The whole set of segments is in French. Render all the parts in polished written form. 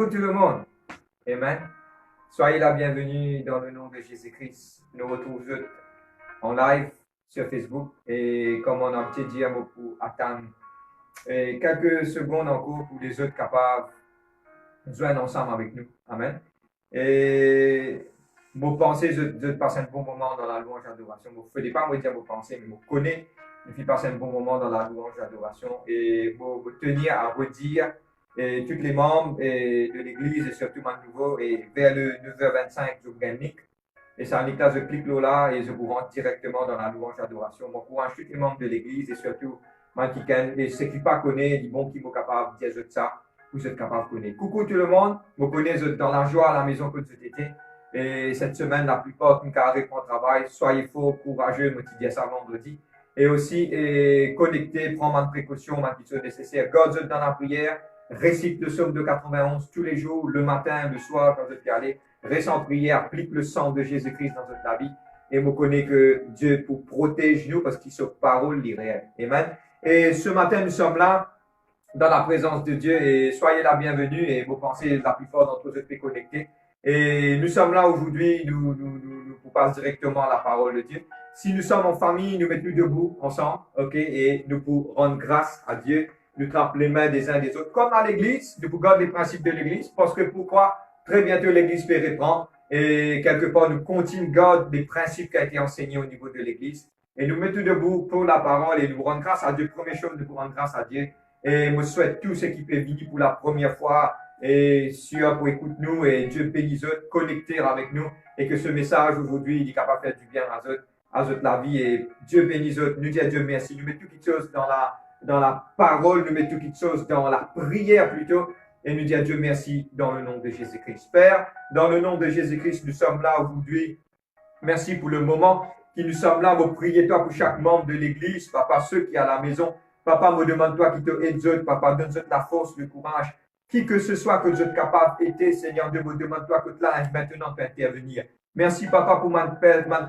Bonjour tout le monde. Amen. Soyez la bienvenue dans le nom de Jésus-Christ. Nous retrouvons en live sur Facebook et comme on a petit dit un mot pour attendre quelques secondes encore pour les autres capables de joindre ensemble avec nous. Amen. Et vos pensées, je passe un bon moment dans la louange d'adoration. Vous ne faites pas me dire vos pensées, mais vous connaissez. Je passer un bon moment dans la louange d'adoration et vous tenir à redire et tous les membres de l'église et surtout mon nouveau et vers le 9h25 je gagne et ça là je clique là et je vous rentre directement dans la louange d'adoration. Mon courage tous les membres de l'église et surtout moi qui et ceux qui pas connaissent, les bons qui sont capables de dire ça, vous êtes capables de connaître. Coucou tout le monde, vous connaissez dans la joie à la maison que cet été et cette semaine la plupart qui carré pour le travail, soyez fort, courageux, me dis ça vendredi. Et aussi connecter, prendre une précaution, une chose nécessaire. God dans la prière, récite le psaume de 91 tous les jours, le matin, le soir, quand je peux aller. Reste en prière, applique le sang de Jésus-Christ dans notre vie. Et vous connaissez que Dieu pour protéger nous parce qu'il sa parole est réelle. Amen. Et ce matin, nous sommes là dans la présence de Dieu et soyez la bienvenue et vos pensées la plus forte d'entre vous êtes connectés. Et nous sommes là aujourd'hui, nous passons directement à la parole de Dieu. Si nous sommes en famille, nous mettons debout ensemble, ok, et nous pouvons rendre grâce à Dieu, nous trappons les mains des uns des autres. Comme à l'église, nous pouvons garder les principes de l'église, parce que pourquoi? Très bientôt l'église peut reprendre, et quelque part nous continuons de garder les principes qui ont été enseignés au niveau de l'église. Et nous mettons debout pour la parole et nous rendons grâce à Dieu. Première chose, nous rendons grâce à Dieu. Et je souhaite tous ceux qui peuvent venir pour la première fois et sûr pour écouter nous et Dieu bénisse eux, connecter avec nous et que ce message aujourd'hui il est capable de faire du bien à eux la vie et Dieu bénisse eux. Nous disons à Dieu merci. Nous mettons quelque chose dans la parole, nous mettons quelque chose dans la prière plutôt et nous disons à Dieu merci dans le nom de Jésus-Christ. Père, dans le nom de Jésus-Christ, nous sommes là aujourd'hui. Merci pour le moment qui nous sommes là. Vous priez toi pour chaque membre de l'église, papa, ceux qui sont à la maison. Papa, me demande-toi qui te aide, papa, donne-toi la force, le courage. Qui que ce soit que vous êtes capable d'aider, Seigneur Dieu, me demande-toi que là, maintenant, peut intervenir. Merci, papa, pour ma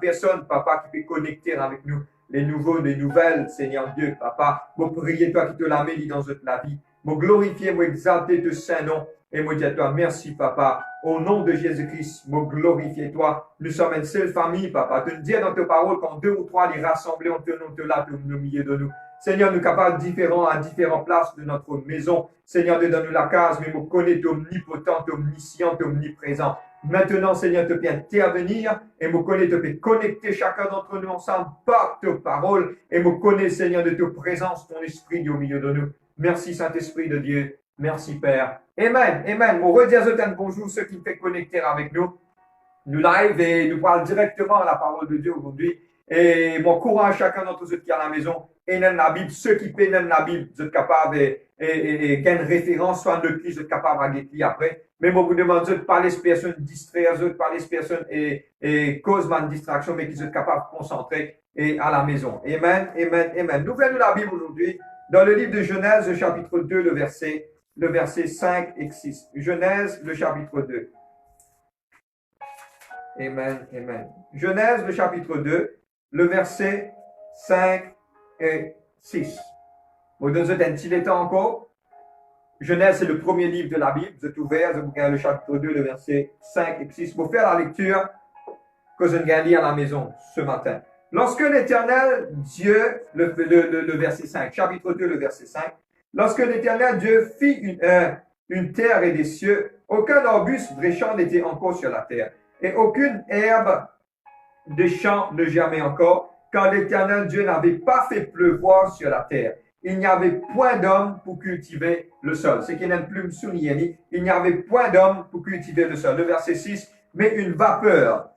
personne, papa, qui peut connecter avec nous les nouveaux, les nouvelles, Seigneur Dieu, papa. Me prier, toi qui te l'as mis dans la vie. Me glorifier, me exalter de saint nom. Et me dire à toi, merci, papa. Au nom de Jésus-Christ, me glorifier, toi. Nous sommes une seule famille, papa. Te dire dans tes paroles, quand deux ou trois les rassemblés, on te l'a au milieu de nous. Seigneur, nous capables différents à différentes places de notre maison. Seigneur, de donner la case, mais nous connaître omnipotent, omniscient, omniprésent. Maintenant, Seigneur, te peux intervenir et nous connaître, te peux connecter chacun d'entre nous ensemble par ta parole et nous connaître, Seigneur, de ta présence, ton esprit au milieu de nous. Merci, Saint-Esprit de Dieu. Merci, Père. Amen. Amen. Nous redisons un bonjour ceux qui peuvent connecter avec nous. Nous live et nous parlons directement à la parole de Dieu aujourd'hui. Et mon courage chacun d'entre ceux qui sont à la maison et dans la Bible, ceux qui peinent la Bible, vous êtes capables et une référence, soit de qui vous êtes capables de lire après. Mais moi, vous demande de pas les personnes distraire, de pas les personnes et cause de distraction, mais qui sont capables de concentrer et à la maison. Amen, amen, amen. Nous venons de la Bible aujourd'hui, dans le livre de Genèse, le chapitre 2, le verset 5 et 6. Genèse, le chapitre 2. Amen, amen. Genèse, le chapitre 2, le verset 5 et 6. Vous donne un petit temps encore. Genèse, c'est le premier livre de la Bible. Vous êtes ouvert, vous regardez le chapitre 2, le verset 5 et 6. Pour faire la lecture que je viens lire à la maison ce matin. Lorsque l'Éternel Dieu, le verset 5, chapitre 2, le verset 5. Lorsque l'Éternel Dieu fit une terre et des cieux, aucun arbuste de champ n'était encore sur la terre, et aucune herbe de champ ne germait encore, car l'Éternel Dieu n'avait pas fait pleuvoir sur la terre. Il n'y avait point d'homme pour cultiver le sol. C'est qu'il n'a plus me souligner. Il n'y avait point d'homme pour cultiver le sol. Le verset 6, mais une vapeur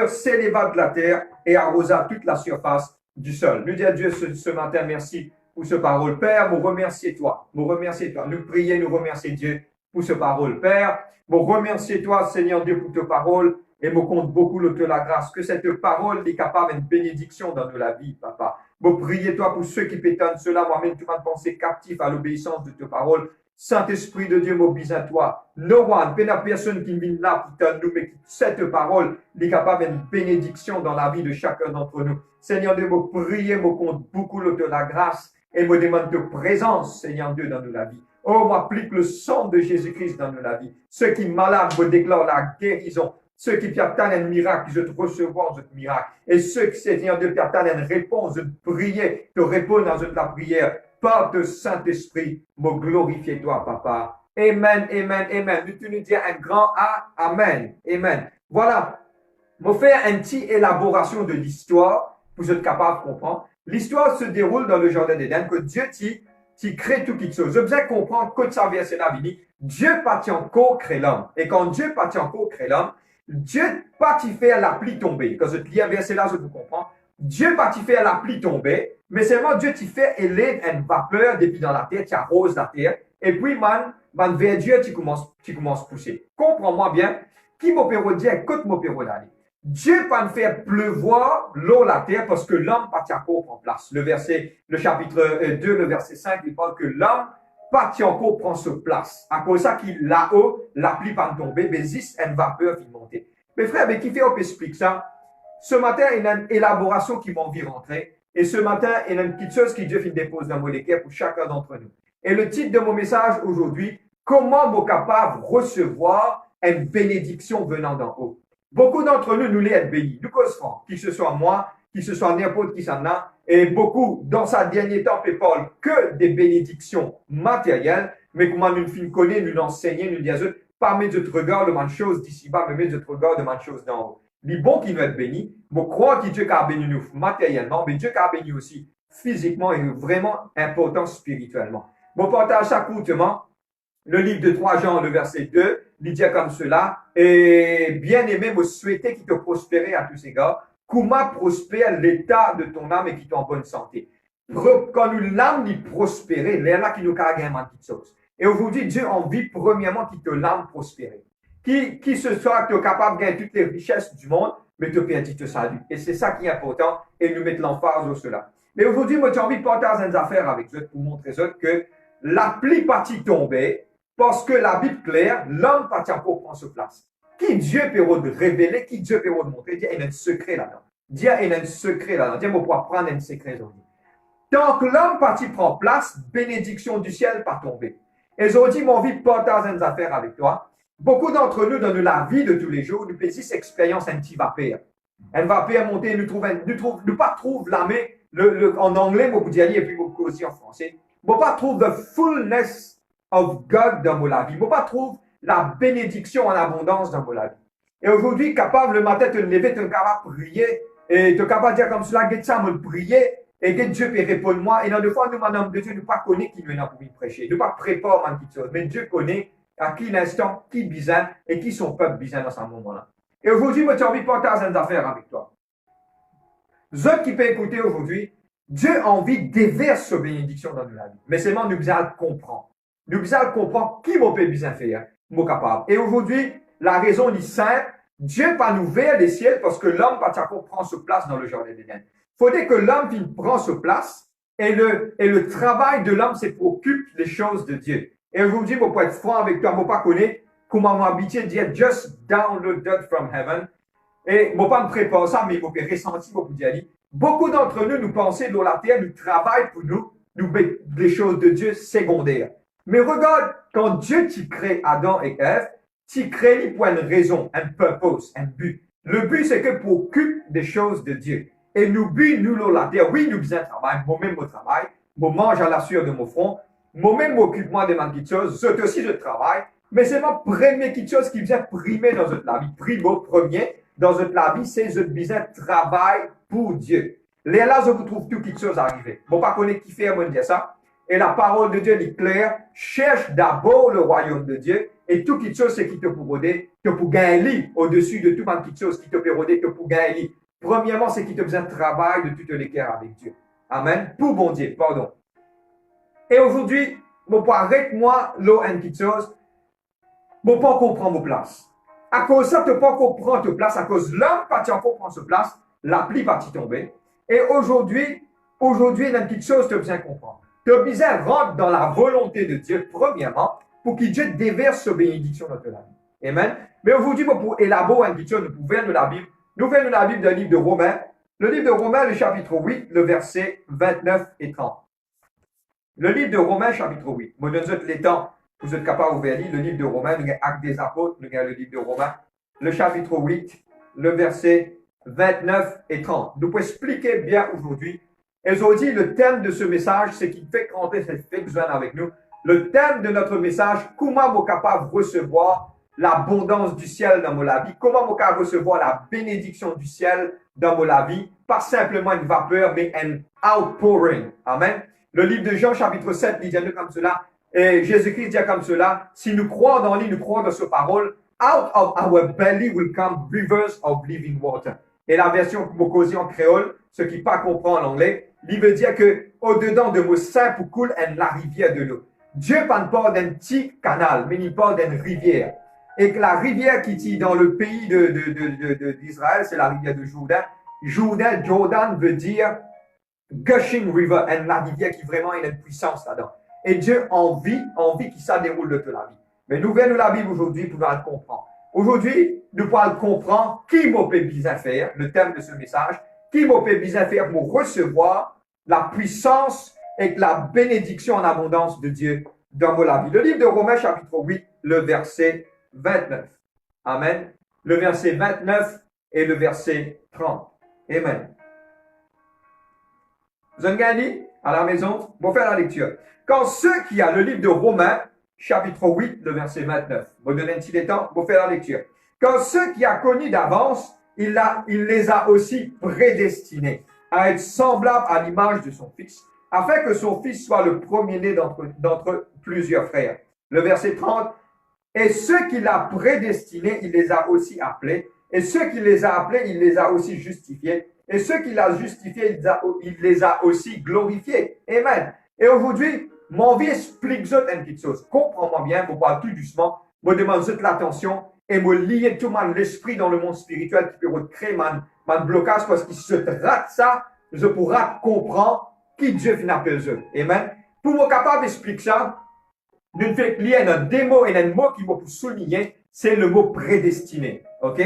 s'éleva de la terre et arrosa toute la surface du sol. Nous disons à Dieu ce matin, merci pour ce parole. Père, nous remercions toi. Nous remercions toi. Nous prions, nous remercions Dieu pour ce parole. Père, nous remercions toi, Seigneur Dieu, pour ta parole. Et me compte beaucoup de la grâce, que cette parole est capable d'une bénédiction dans la vie, papa. Vous priez toi pour ceux qui pétonnent cela, moi-même, tu vas penser captif à l'obéissance de ta parole. Saint-Esprit de Dieu, m'oblige à toi. No one, pas personne qui vient là pour nous, mais cette parole est capable d'une bénédiction dans la vie de chacun d'entre nous. Seigneur Dieu, vous priez, me compte beaucoup de la grâce Et me demande de présence, Seigneur Dieu, dans nos la vie. Oh, m'applique le sang de Jésus-Christ dans nos la vie. Ceux qui malades me déclarent la guérison. Ceux qui attendent un miracle, je te recevoir ce miracle. Et ceux qui, Seigneur Dieu, qui attendent une réponse, une prière, te répondre dans la prière. Par le Saint-Esprit, me glorifier toi, Papa. Amen, amen, amen. Tu nous dis un grand Amen, amen. Voilà. Je vais faire une petite élaboration de l'histoire pour être capable de comprendre. L'histoire se déroule dans le jardin d'Éden, que Dieu t'y crée tout quelque chose. Je besoin comprendre que ça verset là, Dieu partit encore créer l'homme. Et quand Dieu partit encore créer l'homme, Dieu partit faire la pluie tomber. Quand je te lis un verset là, je vous comprends. Dieu partit faire la pluie tomber, mais seulement Dieu t'y fait élève une vapeur depuis dans la terre, tu arroses la terre, et puis vers Dieu, tu commences à pousser. Comprends-moi bien, qui m'opère dire, écoute m'opère d'aller. Dieu va faire pleuvoir l'eau la terre parce que l'homme partit encore en place. Le chapitre 2, le verset 5, il parle que l'homme partit encore prend sa place. À cause de ça qu'il là-haut, la pluie va tomber, mais existe une vapeur qui monte. Mais frère, mais qui fait on explique ça? Ce matin, il y a une élaboration qui m'en vient rentrer. Et ce matin, il y a une petite chose qui Dieu fait dépose dans mon équerre pour chacun d'entre nous. Et le titre de mon message aujourd'hui, comment nous capable de recevoir une bénédiction venant d'en haut. Beaucoup d'entre nous, nous les être bénis. Nous causons, qui ce soit moi, qui ce soit n'importe qui s'en a. Et beaucoup, dans sa dernier temps, ne parlent que des bénédictions matérielles. Mais comment nous nous connaît, nous l'enseigner, nous disons, pas mettre de regard de ma chose d'ici-bas, mais mettre de regard de ma chose d'en haut. Les bons qui nous être bénis, je crois que Dieu a béni nous matériellement, mais Dieu a béni aussi physiquement et vraiment important spirituellement. Je partage ça courtement. Le livre de 3 Jean, le verset 2, il dit comme cela, et bien aimé, me souhaiter qu'il te prospère à tous égards, comment prospère l'état de ton âme et qui est en bonne santé. Quand l'âme est prospérée, c'est là qui nous a gagné une petite chose. Et aujourd'hui, Dieu a envie premièrement qu'il te l'âme prospère. Qui ce soit que tu es capable de gagner toutes les richesses du monde, mais te perdre te salut. Et c'est ça qui est important, et nous mettre l'emphase sur cela. Mais aujourd'hui, moi, j'ai envie de partager une affaire avec vous pour montrer que la pluie partie tomber, parce que la Bible claire, l'homme partit encore prendre sa place. Qui Dieu peut révéler, qui Dieu peut montrer, Dieu, il y a un secret là-dedans. Dieu, il y a un secret là-dedans. Dieu, on va prendre un secret aujourd'hui. Tant que l'homme parti prend place, bénédiction du ciel pas tomber. Et aujourd'hui, mon envie de partager une affaire avec toi. Beaucoup d'entre nous, dans la vie de tous les jours, nous faisons cette expérience un petit vapeur. Un vapeur monté, nous pas trouve la main, en anglais, moi, vous dire, et puis vous aussi en français. Nous pas trouve the fullness of God dans mon vie. Nous pas trouve la bénédiction en abondance dans mon vie. Et aujourd'hui, capable, le matin, te lever, te capable de prier, et te capable de dire comme cela, get ça, me prier, et que Dieu peut répondre moi. Et dans deux fois, nous, madame de Dieu, nous pas connaît qui nous est pour prêcher. Nous pas préparer une petite chose. Mais Dieu connaît à qui l'instant, qui bizarre et qui son peuple bizarre dans ce moment-là. Et aujourd'hui, moi, j'ai envie de partager une affaire avec toi. Ceux qui peuvent écouter aujourd'hui, Dieu a envie de déverser cette bénédiction dans notre vie. Mais seulement nous besoin de comprendre. Nous besoin de comprendre qui mon peut bien faire, mon capable. Et aujourd'hui, la raison est simple. Dieu pas nous vers les ciels parce que l'homme pas encore prendre sa place dans le jardin d'Éden. Faudrait que l'homme prenne sa place et le travail de l'homme, c'est pour occuper les choses de Dieu. Et aujourd'hui, je peux être franc avec toi, je ne pas connaître comment m'habituer à dire just downloaded from heaven. Et je ne pas me préparer ça, mais je peux ressentir, je peux dire. Beaucoup d'entre nous, nous pensons que la terre, nous travaillons pour nous mettre les choses de Dieu secondaires. Mais regarde, quand Dieu t'y crée Adam et Ève, t'y crée pour une raison, un purpose, un but. Le but, c'est que pour occuper des choses de Dieu. Et nous, la terre, oui, nous faisons un travail, moi-même, mon travail, je mange à la sueur de mon front, moi-même, m'occupe-moi de ma petite chose, c'est aussi le travail, mais c'est ma première petite chose qui vient primer dans notre vie. Primo, premier, dans notre vie, c'est notre besoin de travail pour Dieu. Là, je vous trouve tout quelque chose arriver. Bon, pas connaître qui fait, moi, dire ça. Et la parole de Dieu est claire. Cherche d'abord le royaume de Dieu. Et tout quelque chose, c'est qui te pour aider, te pour gagner au-dessus de toute ma petite chose qui te peut aider, te pour gagner. Premièrement, c'est qui te besoin de travail de toutes les cœurs avec Dieu. Amen. Pour bon Dieu, pardon. Et aujourd'hui, je peux arrêter moi, l'eau, une petite chose. Je ne peux pas comprendre ma place. À cause de ça, tu ne peux pas comprendre ta place. À cause de l'homme, pas encore prendre sa place, la pluie va tomber. Et aujourd'hui, il y a une petite chose que tu as besoin de comprendre. Tu as besoin de rentrer dans la volonté de Dieu, premièrement, pour que Dieu déverse sa bénédiction dans ta vie. Amen. Mais aujourd'hui, pour élaborer une petite chose, nous venons de la Bible. Nous venons de la Bible, d'un livre de Romains. Le livre de Romains, le chapitre 8, le verset 29 et 30. Le livre de Romains, chapitre 8. Je donne les temps pour vous êtes capable d'ouvrir le livre de Romains, nous avons Actes des Apôtres, nous avons le livre de Romains, le chapitre 8, le verset 29 et 30. Nous pouvons expliquer bien aujourd'hui. Et aujourd'hui, le thème de ce message, c'est qui fait rentrer cette fait besoin avec nous. Le thème de notre message, comment vous capable de recevoir l'abondance du ciel dans la vie, comment vous capable recevoir la bénédiction du ciel dans la vie, pas simplement une vapeur, mais un outpouring. Amen. Le livre de Jean, chapitre 7, il dit comme cela, et Jésus-Christ dit comme cela, si nous croyons dans lui, nous croyons dans sa parole, out of our belly will come rivers of living water. Et la version Mokosi en créole, ce qui pas comprend en anglais, il veut dire que au-dedans de vos seins pour coule la rivière de l'eau. Dieu parle pas d'un petit canal, mais il parle d'une rivière. Et que la rivière qui est dans le pays d'Israël, c'est la rivière de Jourdain. Jordan veut dire gushing river, la rivière qui vraiment a une puissance là-dedans. Et Dieu envie que ça déroule de toute la vie. Mais nous venons la Bible aujourd'hui pour le comprendre. Aujourd'hui, nous pouvons comprendre qui m'a fait bien faire, le thème de ce message, qui m'a fait bien faire pour recevoir la puissance et la bénédiction en abondance de Dieu dans la vie. Le livre de Romains, chapitre 8, le verset 29. Amen. Le verset 29 et le verset 30. Amen. Vous avez gagné à la maison? On va faire la lecture. Quand ceux qui a le livre de Romains, chapitre 8, le verset 29. Je vais donner un petit temps, je vais faire la lecture. Quand ceux qui a connu d'avance, il les a aussi prédestinés à être semblables à l'image de son Fils, afin que son Fils soit le premier-né d'entre plusieurs frères. Le verset 30. Et ceux qu'il a prédestinés, il les a aussi appelés. Et ceux qu'il les a appelés, il les a aussi justifiés. Et ceux qu'il a justifiés, il les a aussi glorifiés. Amen. Et aujourd'hui, mon vie explique une petite chose. Comprends-moi bien, pour parler tout doucement. Je demande toute l'attention et me lier tout l'esprit dans le monde spirituel qui peut créer mon blocage parce qu'il se rate ça, je pourrai comprendre qui Dieu finit appelle eux. Amen. Pour me capable d'expliquer ça, nous fait lier un démo et un mot qui m'a pour souligner, c'est le mot prédestiné. OK?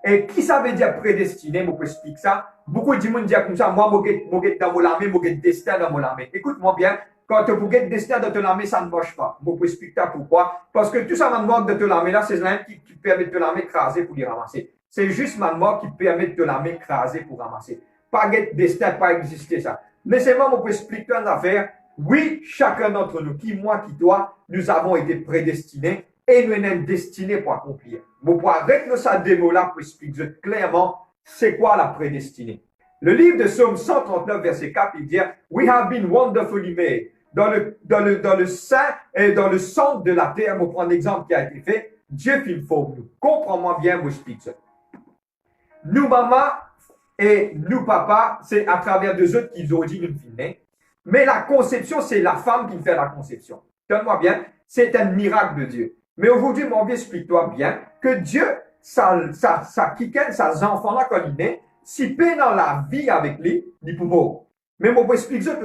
Et qui ça veut dire prédestiné? Je peux expliquer ça. Beaucoup de gens disent comme ça, moi, je suis dans mon armée, je suis destin dans mon armée. Écoute-moi bien, quand tu es destin dans ton armée, ça ne marche pas. Je peux expliquer pourquoi. Parce que tout ça, manque de ton armée là, c'est l'un qui permet de ton armée craser pour les ramasser. C'est juste manque qui permet de ton armée craser pour ramasser. Pas de destin, pas exister ça. Mais c'est moi, je peux expliquer une affaire. Oui, chacun d'entre nous, qui moi, qui toi, nous avons été prédestinés et nous sommes destinés pour accomplir. Vous pouvez arrêter ça démo là pour expliquer clairement c'est quoi la prédestinée. Le livre de Psaume 139, verset 4, il dit We have been wonderfully made. Dans le sein et dans le centre de la terre, pour prendre l'exemple qui a été fait, Dieu fait pour nous. Comprends-moi bien, vous explique ça. Nous, maman et nous, papa, c'est à travers deux autres qu'ils ont dit nous filmer. Mais la conception, c'est la femme qui fait la conception. Donne-moi bien, c'est un miracle de Dieu. Mais aujourd'hui, mon vieux, explique-toi bien que Dieu, sa enfant-là, quand il naît, si paie dans la vie avec lui, il peut mourir. Mais moi, je explique que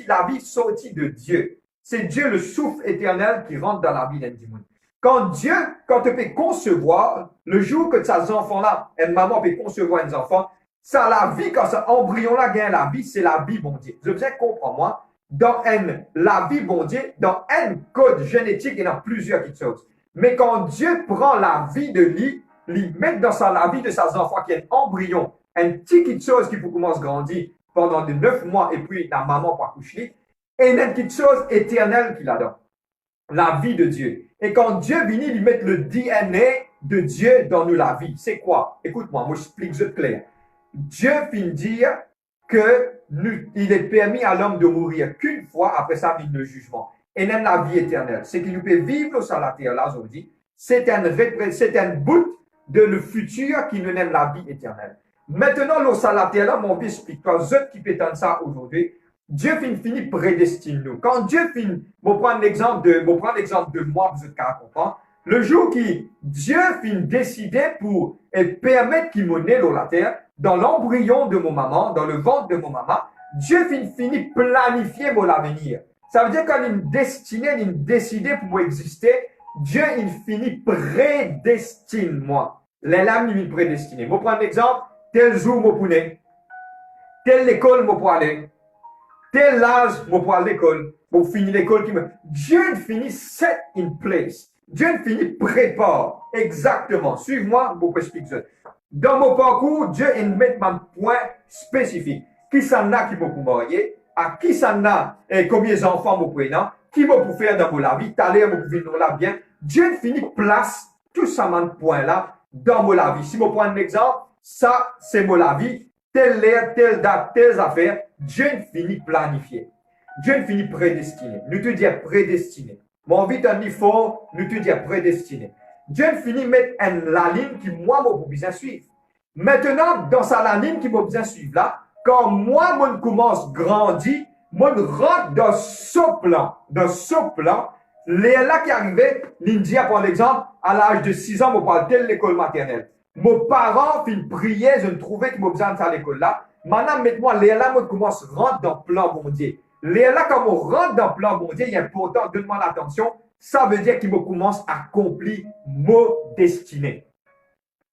la vie sortie de Dieu. C'est Dieu, le souffle éternel, qui rentre dans la vie d'un monde. Quand tu peux concevoir, le jour que ces enfants-là, une maman peut concevoir un enfant, ça, la vie, quand cet embryon-là gagne la vie, c'est la vie, bon Dieu. Je veux bien comprendre, moi. Dans la vie, bon Dieu, dans un code génétique, il y en a plusieurs qui choses. Mais quand Dieu prend la vie de lui, il met dans la vie de ses enfants qui est un embryon, un petit quelque chose qui peut commencer à grandir pendant de 9 mois et puis la maman pour accoucher, et une petite chose éternelle qu'il a dans la vie de Dieu. Et quand Dieu vient, il met le DNA de Dieu dans nous la vie. C'est quoi? Écoute-moi, moi j'explique ça clair. Dieu finit dire que il est permis à l'homme de mourir qu'une fois, après ça, il le jugement. Et même la vie éternelle. C'est qu'il nous peut vivre sur la terre, là, aujourd'hui. C'est un bout de le futur qui nous donne la vie éternelle. Maintenant, l'eau sur la terre, là, mon fils explique toi, ceux qui pétonnent ça aujourd'hui, Dieu finit prédestine nous. Quand Dieu finit, je prends l'exemple de moi, vous êtes qu'à comprendre. Le jour qui Dieu finit décider pour permettre qu'il me naisse la terre, dans l'embryon de mon maman, dans le ventre de mon maman, Dieu finit planifier mon avenir. Ça veut dire qu'il a une destinée, il décidé pour exister, Dieu il finit prédestine moi. Les lames il prédestiné. Je prends l'exemple, tel jour je pour tel école je pour aller, tel âge, moi pour aller à l'école, pour finir l'école, Dieu finit set in place. Dieu finit prépare. Exactement. Suive-moi, pour expliquer ça. Dans mon parcours, Dieu met un point spécifique. Qui s'en a qui m'a pour marier, à qui s'en a, et combien d'enfants vous prenez, qui m'a pour faire dans la vie, t'as l'air, vous vivre là bien. Dieu finit place tout ça, man point là, dans mon la vie. Si je prends un exemple, ça, c'est mon la vie, telle heure, telle date, telles affaires, Dieu finit planifié. Dieu finit prédestiné. Nous te disons prédestiné. Mon vie t'en dit fort, nous te disons prédestiné. Dieu finit mettre la ligne qui, moi, m'a besoin suivre. Maintenant, dans la ligne qui m'a besoin suivre là, quand moi, mon commence grandir, mon rentre dans ce plan, les là qui arrivaient, l'India, par exemple, à l'âge de 6 ans, je parle de l'école maternelle. Mes parents fin prier, je ne trouvais qu'ils m'ont besoin de ça à l'école là. Maintenant, mettez-moi, les là, moi, commence à rentrer dans le plan bon Dieu. Les là, quand on rentre dans le plan bon Dieu, il est important, donne-moi l'attention, ça veut dire qu'il me commence à accomplir mon destinée.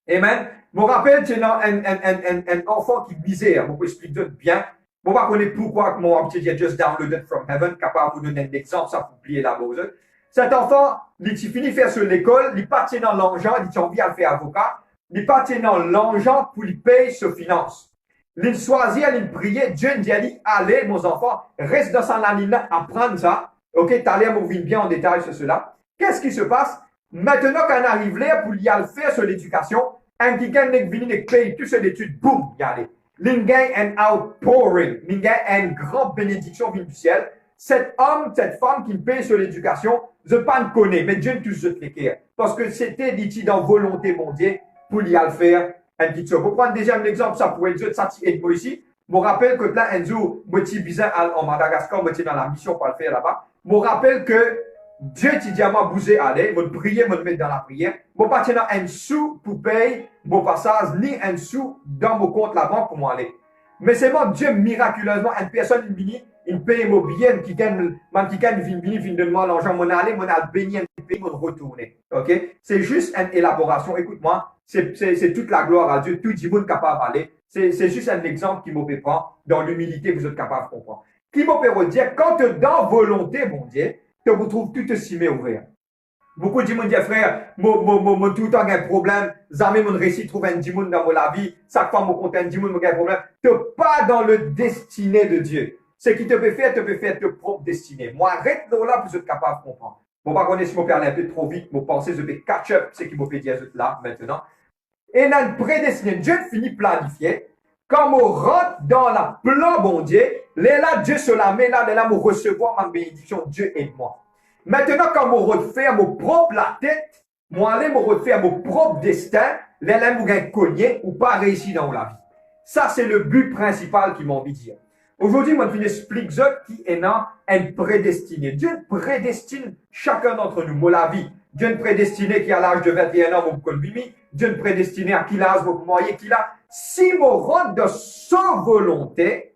Amen. Je me rappelle, c'est un enfant qui misère, je vous explique bien. Je ne sais pas pourquoi mon petit Dieu just downloaded from heaven, capable de vous donner un exemple, ça vous plier la bose. Cet enfant, il finit faire sur l'école, il part dans l'argent, il a envie de faire avocat, il part dans l'argent pour lui payer ses finances. Il choisit, il priait, Dieu dit, allez, mon enfant, reste dans sa ligne, apprendre ça. Ok, tu as l'air de bien en détail sur cela. Qu'est-ce qui se passe? Maintenant, quand on arrive là pour y aller faire sur l'éducation, un qui gagne venu payer toutes ses études, boum, y aller. L'ingay un outpouring, l'ingay une grande bénédiction du ciel. Cet homme, cette femme qui me paye sur l'éducation, je ne pas le connais, mais Dieu ne touche pas l'équerre. Parce que c'était dit dans volonté mondiale pour y aller faire un petit chose. Pour prendre déjà un exemple, ça pourrait être ça et moi ici. Je me rappelle que là, un jour, je suis bizarre en Madagascar, je suis dans la mission pour le faire là-bas. Je me rappelle que Dieu t'a dit à moi, bouger, aller, je prier, je me mettre dans la prière. Je ne pas tenir un sou pour payer mon passage, ni un sou dans mon compte là-bas pour m'aller. Mais c'est moi, Dieu, miraculeusement, une personne, il paye mon billet, qui gagne, vient de moi l'argent, mon aller, mon aller, béni, paye, mon retourner. Ok? C'est juste une élaboration. Écoute-moi, c'est toute la gloire à Dieu, tout le monde capable d'aller. C'est juste un exemple qui me fait prendre dans l'humilité que vous êtes capable de comprendre. Qui me peut dire, quand tu es dans volonté, mon Dieu, tu vous trouves tout cimé ouvert. Beaucoup de gens disent, frère, moi, tout le temps, j'ai un problème. Jamais mon récit trouve un démon dans la vie. Chaque fois, mon compte un démon, j'ai un problème. Tu n'es pas dans le destiné de Dieu. Ce qui te fait faire ta propre destinée. Moi, arrête là pour être capable de comprendre. Bon, par contre, si je me perds un peu trop vite, je pense que je vais catch up ce qui me fait dire là, maintenant. Et dans le prédestiné, Dieu finit planifié. Quand on rentre dans la plan bon Dieu, là, Dieu se la met là, on recevoir ma bénédiction. Dieu aide-moi. Maintenant, quand on refait mon propre la tête, moi, aller me refaire mon propre destin, là, je vais cogner ou pas réussir dans la vie. Ça, c'est le but principal qui m'a envie de dire. Aujourd'hui, moi, je explique ce qui est dans un prédestiné. Dieu prédestine chacun d'entre nous, moi, la vie. Dieu prédestiné qui a l'âge de 21 ans, mon colbimi. Dieu prédestiné à qui l'âge, mon moyen qu'il a. Si je rentre dans sa volonté,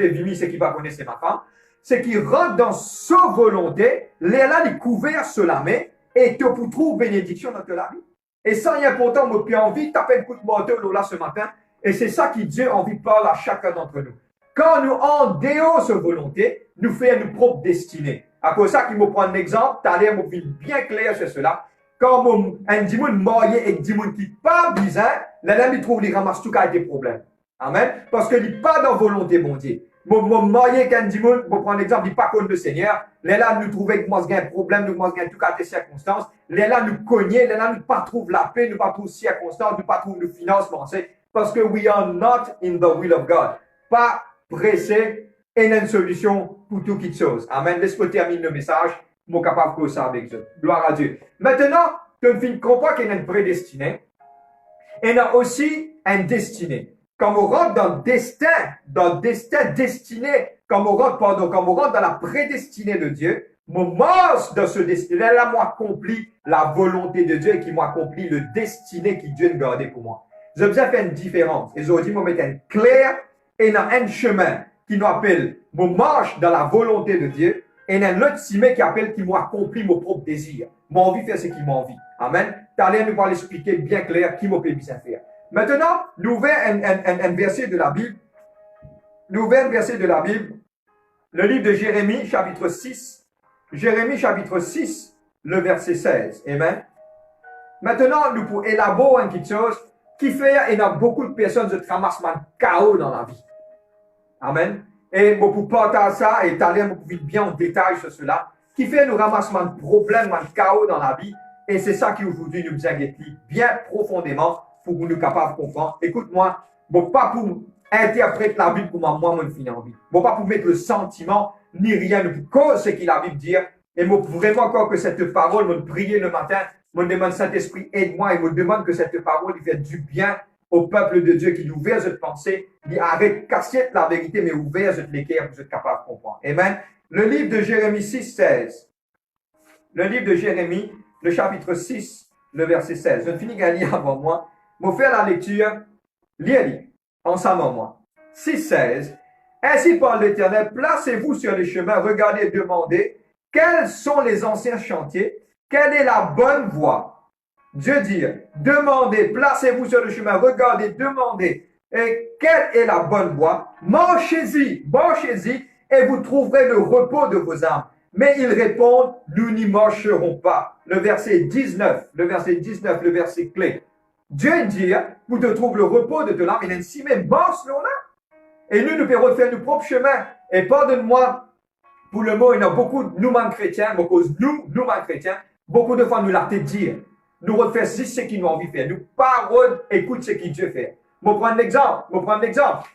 Vimi, c'est qui va connaître, c'est ma femme, c'est qu'il rentre dans sa volonté, là, il est couvert sur la main, et tu peux trouver bénédiction dans ta vie. Et ça, il est important, moi, puis envie, taper un coup de moteur là ce matin, et c'est ça qui Dieu a envie de parler à chacun d'entre nous. Quand nous en déhons sa volonté, nous faisons nos propres destinées. À cause de ça, qu'il me prend un exemple, tu as l'air bien clair sur cela. Quand un démon marié et un démon qui n'est pas bizarre, là, il trouve, il ramasse tout cas des problèmes. Amen. Parce qu'il n'est pas dans volonté, mon Dieu. Mon marié avec un démon, pour prendre l'exemple, il n'est pas contre le Seigneur. Là, nous trouvons que moi, j'ai un problème, nous, moi, j'ai tout cas des circonstances. Là, nous cognons, là, nous pas trouver la paix, nous pas trouver circonstances, nous pas trouver le financement. Parce que we are not in the will of God. Pas pressé et une solution pour toute chose. Amen. Laisse-moi terminer le message. Mon capable de ça avec Dieu. Gloire à Dieu. Maintenant, tu ne comprends pas qu'il y a une prédestinée. Et il y a aussi un destiné. Quand on rentre dans le destin destiné, quand on rentre dans la prédestinée de Dieu, mon mort dans ce destiné, là, moi, accompli la volonté de Dieu et qui m'a accompli le destiné que Dieu a gardé pour moi. J'ai besoin de faire une différence. Et aujourd'hui, je vais mettre un clair et dans un chemin qui nous appelle, mon marche dans la volonté de Dieu, et un autre cimé qui appelle, qui m'a accompli mon propre désir. Mon envie de faire ce qui m'a envie. Amen. T'allais nous va l'expliquer bien clair qui m'a fait bien faire. Maintenant, nous ouvrons un verset de la Bible nouvel verset de la Bible, le livre de Jérémie, chapitre 6. Jérémie, chapitre 6, le verset 16. Amen. Maintenant, nous pouvons élaborer quelque chose qui fait, il y a beaucoup de personnes qui ramassent un chaos dans la vie. Amen. Et beaucoup partager ça et t'aller beaucoup bien en détail sur cela, qui fait nous ramasser un problème, un chaos dans la vie. Et c'est ça qui aujourd'hui nous inquiète bien profondément pour que nous soyons capables de comprendre. Écoute-moi, bon, pas pour interpréter la Bible pour moi, mon fin envie. Bon, pas pour mettre le sentiment, ni rien, pour cause ce qu'il a la Bible dire. Et moi, vraiment encore que cette parole, me prier le matin, me demande Saint-Esprit, aide-moi, et me demande que cette parole, il fait du bien au peuple de Dieu, qui ouvert cette pensée, il arrête de casser la vérité, mais ouvert cette l'équerre pour être capable de comprendre. Amen. Le livre de Jérémie 6, 16. Le livre de Jérémie, le chapitre 6, le verset 16. Je ne finis qu'à lire avant moi. Je vais faire la lecture. Lire ensemble en moi. 6, 16. Ainsi parle l'Éternel, placez-vous sur les chemins, regardez et demandez quels sont les anciens chantiers, quelle est la bonne voie. Dieu dit, demandez, placez-vous sur le chemin, regardez, demandez, et quelle est la bonne voie. Marchez-y, et vous trouverez le repos de vos âmes. Mais ils répondent, nous n'y marcherons pas. Le verset 19, le verset clé. Dieu dit, vous te trouves le repos de ton âme, et ainsi même marche là. Et nous pouvons faire nos propres chemins. Et pardonne-moi, pour le mot, il y a beaucoup de nous, chrétiens, beaucoup de nous, chrétiens, beaucoup de fois nous l'a dire. Nous refaisons ce qu'il nous a envie de faire. Nous parole, écoute ce que Dieu fait. Je vais prendre l'exemple.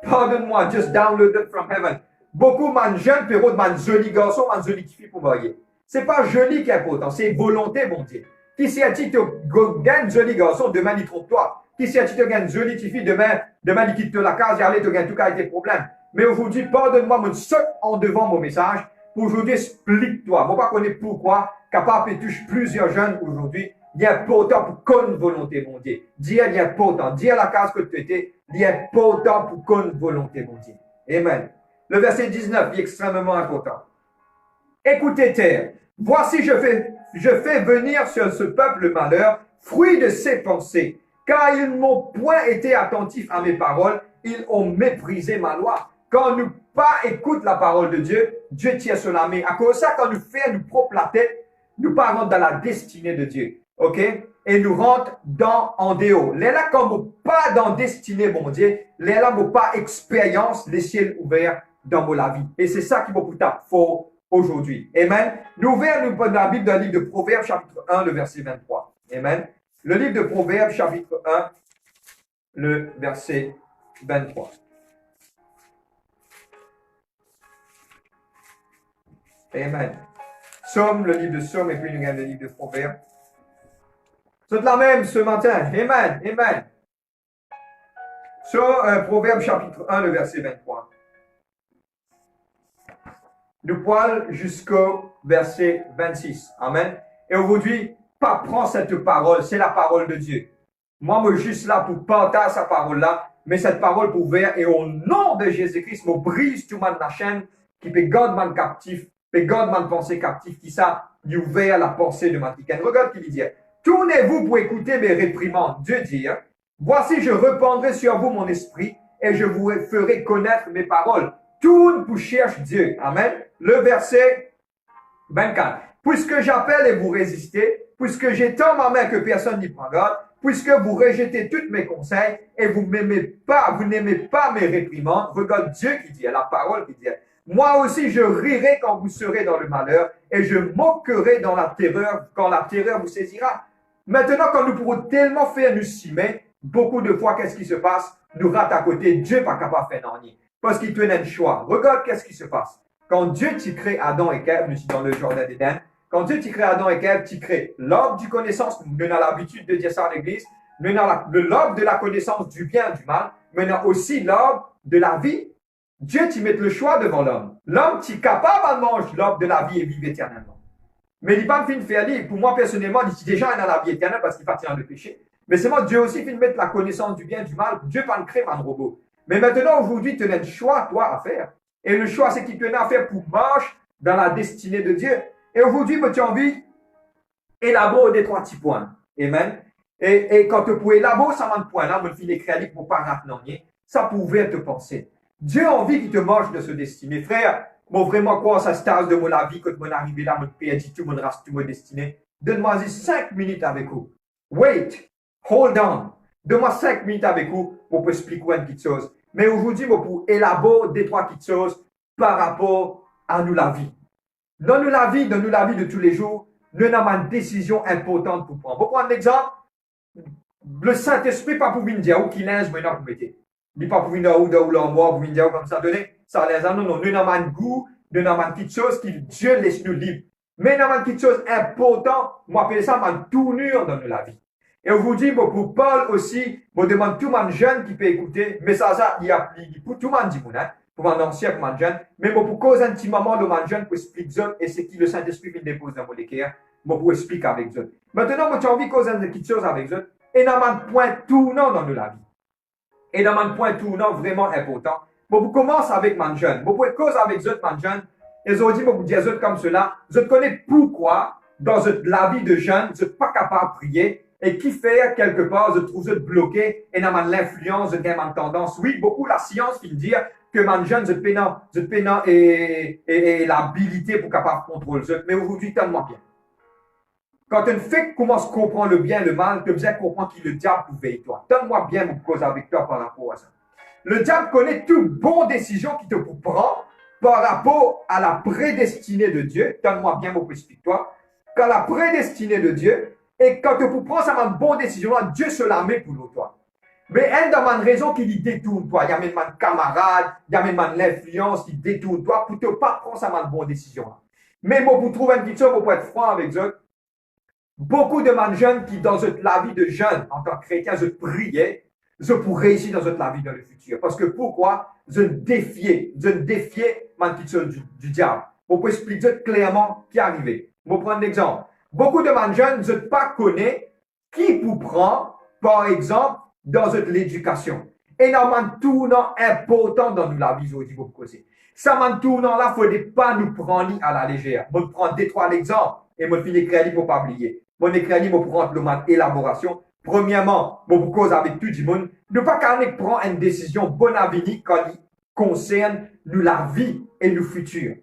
Pardonne-moi, just downloaded from heaven. Beaucoup de jeunes péros, de jolis garçons, de jolies filles pour marier. C'est pas joli qui est important, c'est volonté, mon Dieu. Qui si tu gagnes joli garçon, demain il trompe-toi. Qui si tu te gagnes jolie fille, demain il quitte la case, et allez te gagner tout cas tes problèmes. Mais aujourd'hui, pardonne-moi, mon saute en devant mon message. Pour aujourd'hui, explique-toi. Moi, pas connaître pourquoi, capable de toucher plusieurs jeunes aujourd'hui. Il est important pour qu'on volonté, mon Dieu. Dieu est important. Dieu la case que tu étais, il est important pour qu'on volonté, mon Dieu. Amen. Le verset 19 est extrêmement important. Écoutez, terre, voici je fais venir sur ce peuple le malheur, fruit de ses pensées, car ils n'ont point été attentifs à mes paroles, ils ont méprisé ma loi. Quand nous pas écoute la parole de Dieu, Dieu tire sur la main. À cause de ça, quand nous faisons nous propre la tête, nous pas rentrons dans la destinée de Dieu. OK? Et nous rentrons en déo. Les là, comme pas dans destinée, mon Dieu, les là, pas expérience, les ciels ouverts dans la vie. Et c'est ça qui va vous taper fort aujourd'hui. Amen. Nous ouvrons dans la Bible dans le livre de Proverbes, chapitre 1, le verset 23. Amen. Le livre de Proverbes, chapitre 1, le verset 23. Amen. Somme, le livre de Somme, et puis nous avons le livre de Proverbes. C'est la même ce matin. Amen. Amen. Sur Proverbe chapitre 1, le verset 23. Nous poilons jusqu'au verset 26. Amen. Et aujourd'hui, pas prendre cette parole, c'est la parole de Dieu. Moi, je suis juste là pour partager sa parole-là, mais cette parole pour ouvrir, et au nom de Jésus-Christ, je brise tout le monde la chaîne qui peut garder mon captif, peut garder mon pensée captif, qui ça, il ouvert la pensée de ma ticaine. Regarde ce qu'il dit. Tournez-vous pour écouter mes réprimandes. Dieu dit, voici, je répandrai sur vous mon esprit et je vous ferai connaître mes paroles. Tourne pour chercher Dieu. Amen. Le verset 24. Puisque j'appelle et vous résistez, puisque j'étends ma main que personne n'y prend garde, puisque vous rejetez tous mes conseils et vous n'aimez pas mes réprimandes, regarde Dieu qui dit, la parole qui dit, moi aussi je rirai quand vous serez dans le malheur et je moquerai dans la terreur quand la terreur vous saisira. Maintenant, quand nous pourrons tellement faire nous cimer, beaucoup de fois, qu'est-ce qui se passe? Nous rate à côté, Dieu pas capable de faire non. Parce qu'il tenait un choix. Regarde qu'est-ce qui se passe. Quand Dieu t'y crée Adam et Ève, nous sommes dans le jardin d'Éden, quand Dieu t'y crée Adam et Ève, t'y crée l'arbre du connaissance, nous avons l'habitude de dire ça à l'église, nous avons l'arbre de la connaissance du bien et du mal, mais nous avons aussi l'arbre de la vie. Dieu t'y met le choix devant l'homme. L'homme t'y capable de manger l'arbre de la vie et vivre éternellement. Mais il n'est pas fin de faire lire. Pour moi, personnellement, il dit déjà dans la vie éternelle parce qu'il appartient dans le péché. Mais c'est moi, Dieu aussi fait de mettre la connaissance du bien et du mal. Dieu pas de créer un robot. Mais maintenant, aujourd'hui, tu as un choix, toi, à faire. Et le choix, c'est qu'il te a à faire pour marcher dans la destinée de Dieu. Et aujourd'hui, tu as envie d'élaborer des 3 petits points. Amen. Et quand tu peux élaborer ça, un point là, je finis écrire pour pas rater, ça pouvait te penser. Dieu a envie qu'il te mange de ce destiné. Frère, moi vraiment quoi, ça stage de mon vie, quand mon arrivé là, mon père dit tout, mon race, tout mon destiné. Donne-moi 5 minutes avec vous. Wait, hold on. Donne-moi 5 minutes avec vous pour expliquer une petite chose. Mais aujourd'hui, pour élaborer des trois petites choses par rapport à nous la vie. Dans nous la vie de tous les jours, nous avons une décision importante pour prendre. Pour prendre l'exemple, le Saint-Esprit pas pour venir dire où qu'il est maintenant pour mettre. Il n'est pas pour venir ou là moi pour venir dire comme ça donner. Ça les non non, nous avons un goût, nous avons une petite chose que Dieu laisse nous libre. Mais nous avons une petite chose importante, moi appelle ça une tournure dans nous la vie. Et on vous dit, bon, pour Paul aussi, on demande tout le monde jeune qui peut écouter, mais ça, il applique pour tout le monde, dit hein, pour mon ancien, pour mon jeune, mais bon, pour cause un petit moment, le man jeune, pour expliquer ça, et c'est qui le Saint-Esprit qui dépose dans mon équerre, bon, pour expliquer avec ça. Maintenant, moi, tu as envie de causer une petite chose avec ça, et dans un point tournant dans la vie. Et dans un point tournant vraiment important, bon, vous commencez avec mon jeune, vous pouvez causer avec ça, mon jeune, et ils ont dit, bon, vous dire ça comme cela, je connais pourquoi, dans la vie de jeune, je n'êtes pas capable de prier, et qui fait, quelque part, je trouve ça bloqué, et dans l'influence, je gagne ma tendance. Oui, beaucoup la science qui dit que man jeune, je pénant et l'habilité pour capable de contrôler ça. Mais aujourd'hui, tellement bien. Quand une fille commence à comprendre le bien et le mal, tu besoin de comprendre qui le diable pouvait être toi. Donne-moi bien mon cause avec toi par rapport à ça. Le diable connaît toute bonne décision qui te prend par rapport à la prédestinée de Dieu. Donne-moi bien mon explique toi. Quand la prédestinée de Dieu, et quand tu prends ça une bonne décision, Dieu se la met pour toi. Mais il y a une raison qui lui détourne toi. Il y a même un camarade, il y a même l'influence qui détourne toi pour ne pas prendre ça une bonne décision. Mais moi, pour trouver une petite chose, pour être franc avec eux, beaucoup de jeunes qui, dans la vie de jeune, en tant que chrétien, je priais, je pour réussir dans la vie dans le futur. Parce que pourquoi? Je défiais ma petite chose du diable. Pour expliquer clairement qui est arrivé. Je vais prendre l'exemple. Beaucoup de jeunes ne pas connaissent qui vous prend, par exemple, dans l'éducation. Et dans un tournant important dans la vie aujourd'hui, vous causez. Ça, un tournant là, il ne faut pas nous prendre à la légère. Je vais prendre deux, trois exemples et je vais finir crédit pour ne pas oublier. Je vais crédit pour prendre le élaboration. Premièrement, je vous cause avec tout le monde, ne pas prendre une décision bonne à venir quand il concerne nous la vie et le futur.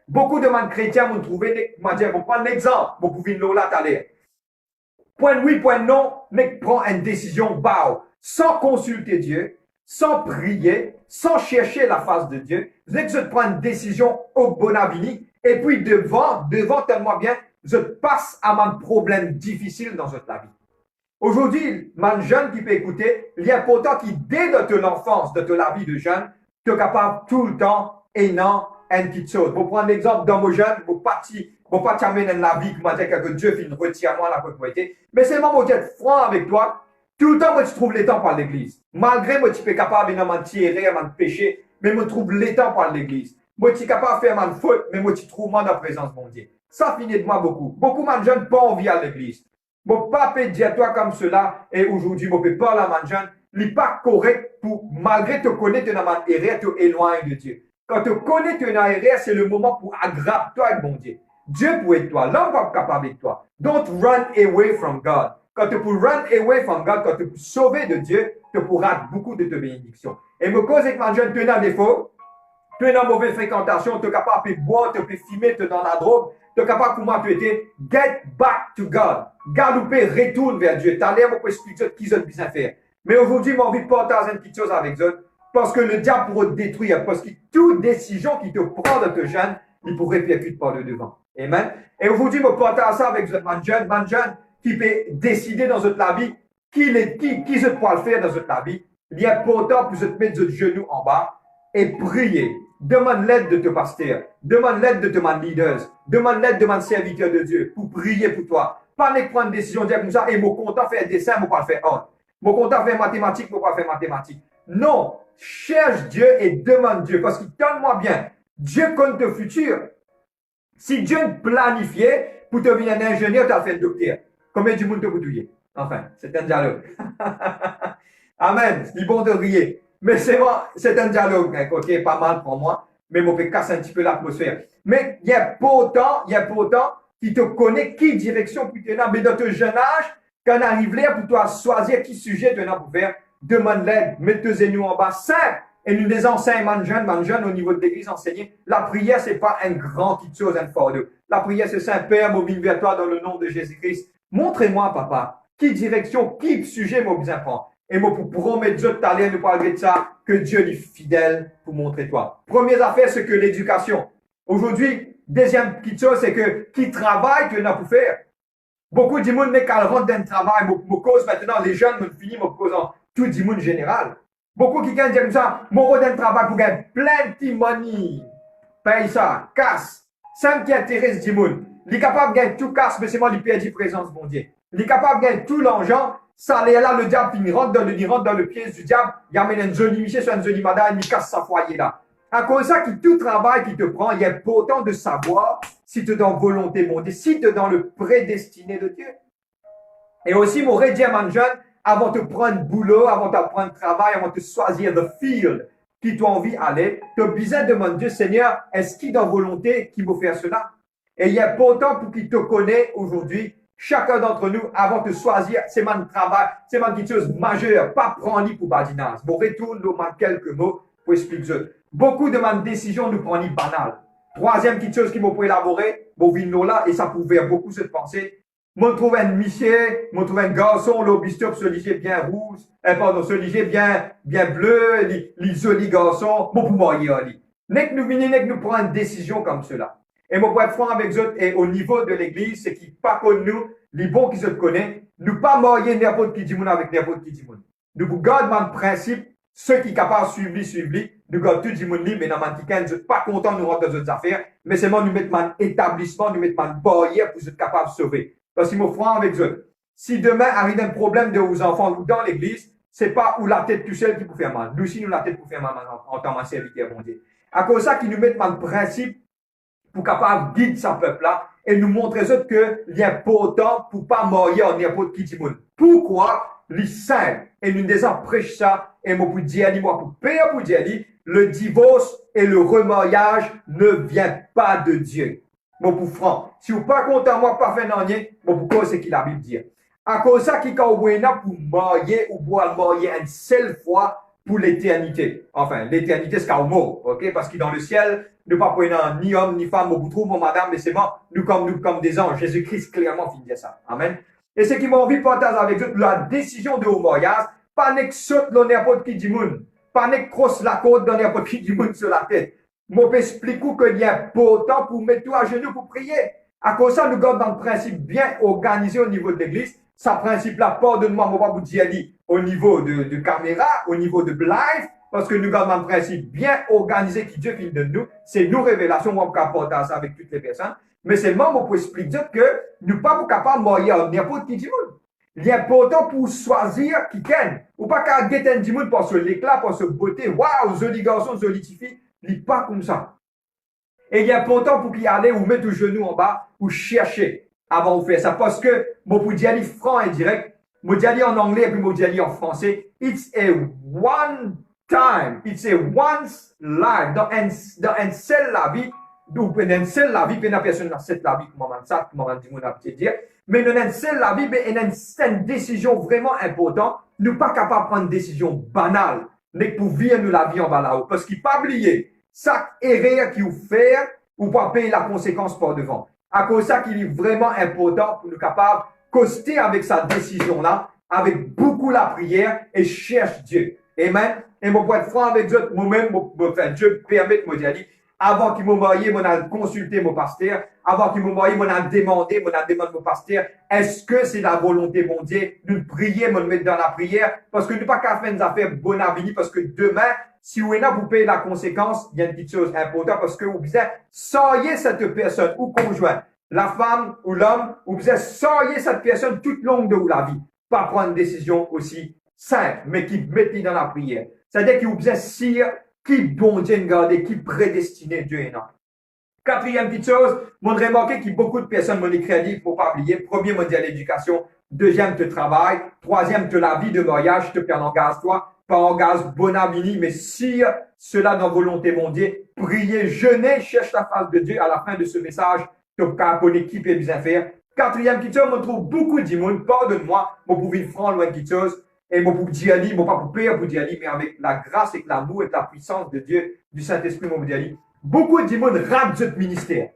Beaucoup de chrétiens m'ont trouvé, vous prendre l'exemple, vous pouvez nous là tout à l'heure. Point oui, point non, prend une décision bao, sans consulter Dieu, sans prier, sans chercher la face de Dieu. Je prends une décision au bon avenir, et puis devant tellement bien, je passe à mon problème difficile dans votre vie. Aujourd'hui, mon jeune qui peut écouter, il est important qu'il, dès de l'enfance, de la vie de jeune, tu es capable tout le temps, et non, une petite chose. Pour prendre l'exemple dans mon jeune, pour pas t'amener dans la vie, comment dire que Dieu finit retire moi la propriété. Mais c'est moi qui être franc avec toi. Tout le temps, moi, tu trouves les temps par l'église. Malgré moi, tu es capable de m'en tirer, de m'en pécher, mais moi, tu trouves les temps par l'église. Moi, tu es capable de faire ma faute, mais moi, tu trouves moi dans la présence de mon Dieu. Ça finit de moi beaucoup. Beaucoup de jeunes pas envie à l'église. Mon papa peut dire toi comme cela, et aujourd'hui, mon père parle à mon jeune, il n'est pas correct pour, malgré te connaître dans ma erreur, te éloigner de Dieu. Quand tu connais ton erreur, c'est le moment pour aggraver toi avec mon Dieu. Dieu pour être toi, l'homme pas capable de toi. Don't run away from God. Quand tu peux run away from God, quand tu peux sauver de Dieu, tu pourras beaucoup de tes bénédictions. Et me cause avec mon jeune, tu es dans défaut, tu es dans mauvaise fréquentation, tu es capable de boire, tu peux fumer, tu es dans la drogue, tu es capable comment tu étais, get back to God. Galouper, retourne vers Dieu. Tu as l'air pour expliquer qui ont besoin de faire. Mais aujourd'hui, j'ai envie de partager une petite chose avec eux. Parce que le diable pourra te détruire. Parce que toute décision qui te prend de te jeune, il pourrait répercuter par le devant. Amen. Et aujourd'hui, je partage ça avec un jeune qui peut décider dans la vie qui se peut le faire dans la vie. Il est important pour se mettre le genou en bas et prier. Demande l'aide de ton pasteur. Demande l'aide de ton leader. Demande l'aide de mon serviteur de Dieu pour prier pour toi. Pas prendre une décision dire comme ça et mon content faire dessin, je ne pas le faire ordre. Mon content faire mathématiques, je ne pas faire mathématiques. Non. Cherche Dieu et demande Dieu. Parce qu'il donne-moi bien. Dieu compte le futur. Si Dieu planifiait pour te devenir un ingénieur, tu as fait le docteur. Combien de monde te boutouiller? Enfin, c'est un dialogue. Amen. C'est bon de rire. Mais c'est un dialogue. Ok, pas mal pour moi. Mais on peut casser un petit peu l'atmosphère. Mais il y a pourtant qui te connaît, qui direction pour te donner. Mais dans ton jeune âge, quand on arrive là, pour toi choisir qui sujet tu as pour faire, demande l'aide, mets tes genoux en bas, simple. Et nous des enseignements jeunes au niveau de l'église enseigner, la prière, c'est pas un grand petite chose, un fardeau. La prière, c'est Saint-Père, mon vers toi dans le nom de Jésus-Christ. Montrez-moi, papa, qui direction, qui sujet m'a besoin prendre. Et moi, pour promettre Dieu de t'aller, nous parler de ça, que Dieu est fidèle pour montrer toi. Première affaire, c'est que l'éducation. Aujourd'hui, deuxième petite chose, c'est que qui travaille, tu en as pour faire. Beaucoup de monde n'est qu'à rentrer dans le travail. Me cause maintenant, les jeunes me finissent, me causant tout le monde général. Beaucoup qui gagnent comme ça, mon rôle dans le travail pour gagner plein de money. Paye ça, casse. Ça qui intéresse du monde. Il est capable de gagner tout casse, mais c'est moi qui perds la présence de mon Dieu. Il est capable de gagner tout l'argent. Ça, là, le diable, il rentre dans le piège du diable. Il amène un joli monsieur sur une jolie madame, il casse sa foyer là. À cause de ça, tout travail qui te prend, il est important de savoir si tu es dans la volonté de mon Dieu, si tu es dans le prédestiné de Dieu. Et aussi, mon redire, mon jeune, avant de prendre boulot, avant de prendre travail, avant de choisir le field qui tu as envie d'aller, tu as besoin de demander, Seigneur, est-ce qu'il est dans la volonté qui veut faire cela? Et il est important pour qu'il te connaisse aujourd'hui, chacun d'entre nous, avant de choisir, c'est mon travail, c'est mon quelque chose majeur, pas prendre pour badinage. Bon, retourne dans quelques mots pour expliquer. Beaucoup de mes décisions nous prennent banales. Troisième petite chose qui m'a pour élaborer, bon, vino là, et ça pouvait beaucoup se penser. Moi, trouve un monsieur, moi, trouve un garçon, l'obisteur, ce liger bien rouge, pardon, ce liger bien bleu, les jolis garçons, bon, pour moi, n'est que nous venons, n'est que nous prenons une décision comme cela. Et moi, pour être franc avec eux, et au niveau de l'église, c'est qui pas comme nous, les bons qui se connaissent, nous pas marier n'importe qui dit avec n'importe qui dit moun. Nous vous gardons un principe, ceux qui sont capables de suivre, nous gardons tout le monde libre, mais dans le week-end, nous ne sommes pas contents de nous rentrer dans d'autres affaires, mais seulement nous mettons un établissement, nous mettons une barrière pour être capables de sauver. Parce qu'il me franc avec eux. Si demain arrive un problème de vos enfants ou dans l'église, c'est pas où la tête tout seul qui peut faire mal. Nous aussi, nous la tête pour faire mal en tant que serviteur, mon Dieu. À cause de ça, qu'ils nous mettent un principe pour capable guider ce peuple-là et nous montrer eux que il est important pour pas mourir en n'importe qui dit monde. Pourquoi? Les saints, et nous déjà prêche ça, et moi pour dire, moi pour père pour dire, le divorce et le remariage ne vient pas de Dieu. Mon pour franc. Si vous pas content, moi, pas fait rien, bon, pourquoi c'est qu'il a Bible dire? À cause de ça, qui quand pour marier ou pour marier une seule fois pour l'éternité. Enfin, l'éternité, c'est qu'un mot, ok? Parce que dans le ciel, nous pas prenons ni homme, ni femme, au bout madame, mais c'est bon, nous comme des anges. Jésus-Christ clairement finit ça. Amen. Et ce qui m'a envie de partager avec eux, la décision de mariage, pas n'exaute dans n'importe qui du monde. Pas n'excrosse la côte dans n'importe qui du monde sur la tête. Moi, j'explique qu'il est important pour mettre tout à genoux pour prier. À cause de ça, nous gardons un principe bien organisé au niveau de l'église. Ce principe-là, pardonne-moi, moi, pas vous dire au niveau de caméra, au niveau de live, parce que nous gardons un principe bien organisé qui Dieu qui donne nous. C'est nos révélations, on peut apporter ça avec toutes les personnes. Mais seulement, moi, pour expliquer que nous ne sommes pas capables de mourir n'importe qui du monde. Il est important pour choisir qui ken. Ou pas qu'à guetter du monde pour l'éclat, pour se beauté. Waouh, joli garçon, joli fille. Il n'est pas comme ça. Et il est important pour qu'il aille ou mettre le genou en bas ou chercher avant de faire ça. Parce que, moi, pour dire franc et direct, moi, dire en anglais et puis moi, dire en français, it's a one time, it's a once life. Dans un seul la vie, donc, dans une seule la vie, puis une personne dans cette la vie, comment on ça, comment on dit, on a peut-être dire. Mais dans une seule la vie, il y a une décision vraiment importante. Nous pas capable de prendre une décision banale. Mais pour vivre nous la vie en bas là-haut. Parce qu'il pas oublier, chaque erreur qu'il vous fait, ou pas payer la conséquence par devant. À cause de ça qu'il est vraiment important pour nous capables de coster avec sa décision-là, avec beaucoup la prière et cherche Dieu. Amen. Et moi, pour être franc avec Dieu, moi-même, Dieu permet de me dire, avant qu'il me marie, moi, a consulté mon pasteur. Avant qu'il me marie, moi, a demandé mon pasteur, est-ce que c'est la volonté, mon Dieu, de prier, de me mettre dans la prière? Parce que nous pas qu'à faire des affaires bonnes à venir, parce que demain, si vous êtes là pour payer la conséquence, il y a une petite chose importante, parce que vous besoin soyez cette personne, ou conjoint, la femme ou l'homme, vous besoin soyez cette personne toute longue de la vie. Pas prendre une décision aussi simple, mais qui mettez dans la prière. C'est-à-dire que vous besoin sire, qui bon Dieu garder, qui prédestiné Dieu est là. Quatrième petite chose, mon remarqué que beaucoup de personnes m'ont écrit livre pour pas oublier. Premier, m'ont dit à l'éducation. Deuxième, te travail. Troisième, te la vie de mariage, te perds engage toi. Pas engage bonavini, mais si cela dans volonté mon Dieu, priez, jeûnez, cherche la face de Dieu à la fin de ce message. Te pour l'équipe et bien faire. Quatrième petite chose, on trouve beaucoup de monde, pardonne-moi, vous pouvez franc loin de petite chose. Et moi, pour dire, moi, pas pour père, pour dire, mais avec la grâce et l'amour et la puissance de Dieu, du Saint-Esprit, moi, pour dire, beaucoup de monde ratent ce ministère.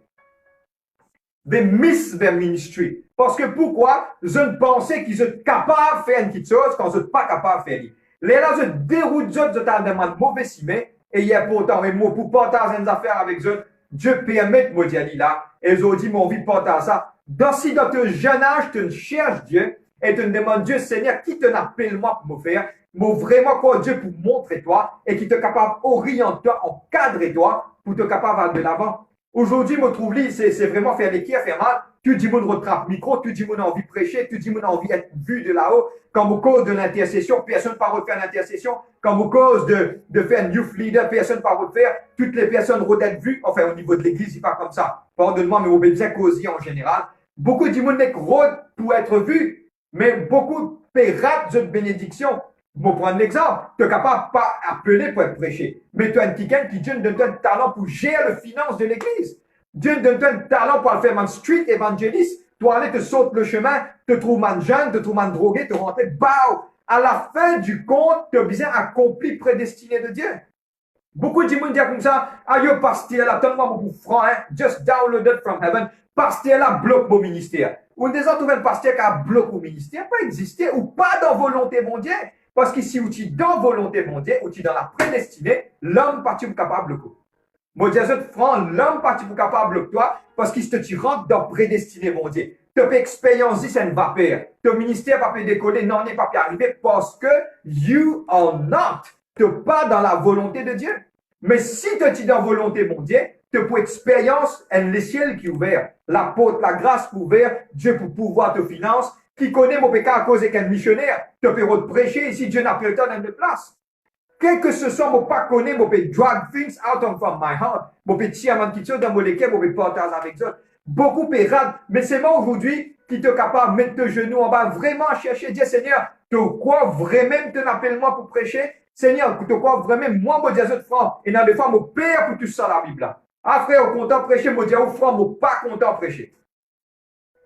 They miss their ministry. Parce que pourquoi? Je ne pensais qu'ils sont capables de faire une petite chose quand ils ne sont pas capables de faire. Les là, je déroute, je demande mauvais cimé, et il y a pourtant, mais moi, pour partager des affaires avec eux, Dieu permet de me dire là, et ils ont dit, mon envie de partager ça. Dans ton jeune âge, tu cherches Dieu, et tu te demandes, Dieu Seigneur, qui te appelle moi pour me faire? Moi, vraiment, quoi, Dieu pour montrer toi, et qui te capable d'orienter toi, encadrer toi, pour te capable d'aller de l'avant. Aujourd'hui, me trouve c'est vraiment faire les faire mal. Tu dis mon rattrape micro, tu dis mon envie de prêcher, tu dis mon envie d'être vu de là-haut. Quand vous cause de l'intercession, personne ne parle de faire l'intercession. Quand vous cause de faire youth leader, personne ne parle de faire. Toutes les personnes vont être vues. Enfin, au niveau de l'église, il pas comme ça. Pardonne-moi, mais au besoin causer en général. Beaucoup de monde n'est pour être vu, mais beaucoup ratent cette bénédiction. Pour prendre l'exemple, tu n'es capable pas appeler pour être prêché, mais tu as un quelqu'un qui Dieu donne un talent pour gérer les finances de l'église. Dieu donne un talent pour faire un street évangéliste. Tu aller te sautes le chemin, te trouves un jeune, te trouves un drogué, te rentrer, bao! À la fin du compte, tu as bien accompli prédestiné de Dieu. Beaucoup de gens disent comme ça, aïe, pasteur là, donne-moi mon franc, hein, just downloaded from heaven. Pasteur là, bloque mon ministère. Ou des autres trouvé un pasteur qui a bloqué mon ministère, pas existé, ou pas dans volonté mondiale. Parce qu'ici, où tu es dans volonté mondiale, où tu es dans la prédestinée, l'homme parti pour capable de quoi. Moi, je te prends l'homme parti pour capable de toi, parce que tu rentres dans prédestiné mondiale. Tu as expérience, c'est une vapeur. Ton ministère va pas décoller, non, n'est pas arrivé, parce que you are not. Tu n'es pas dans la volonté de Dieu. Mais si tu es dans la volonté mondiale, tu as pour expérience, le ciel qui est ouvert, la porte, la grâce qui est ouverte, Dieu pour pouvoir te financer. Qui connaît mon péché à cause qu'un missionnaire, tu peux te prêcher ici, Dieu n'a pas le temps dans une place. Quel que ce soit, mon pas connaît, mon peut drag things out of my heart, mon peut tirer un petit chose dans mon léquet, mon peut partager avec eux. Beaucoup pérades, mais c'est moi aujourd'hui qui te capable de mettre tes genoux en bas, vraiment chercher, dire Seigneur, tu crois vraiment te appelles moi pour prêcher? Seigneur, tu crois vraiment, moi, mon Dieu, de franc, et dans des fois, mon père pour tout ça, la Bible là. Ah, frère, content de prêcher, mon Dieu, au franc, mon pas content de prêcher.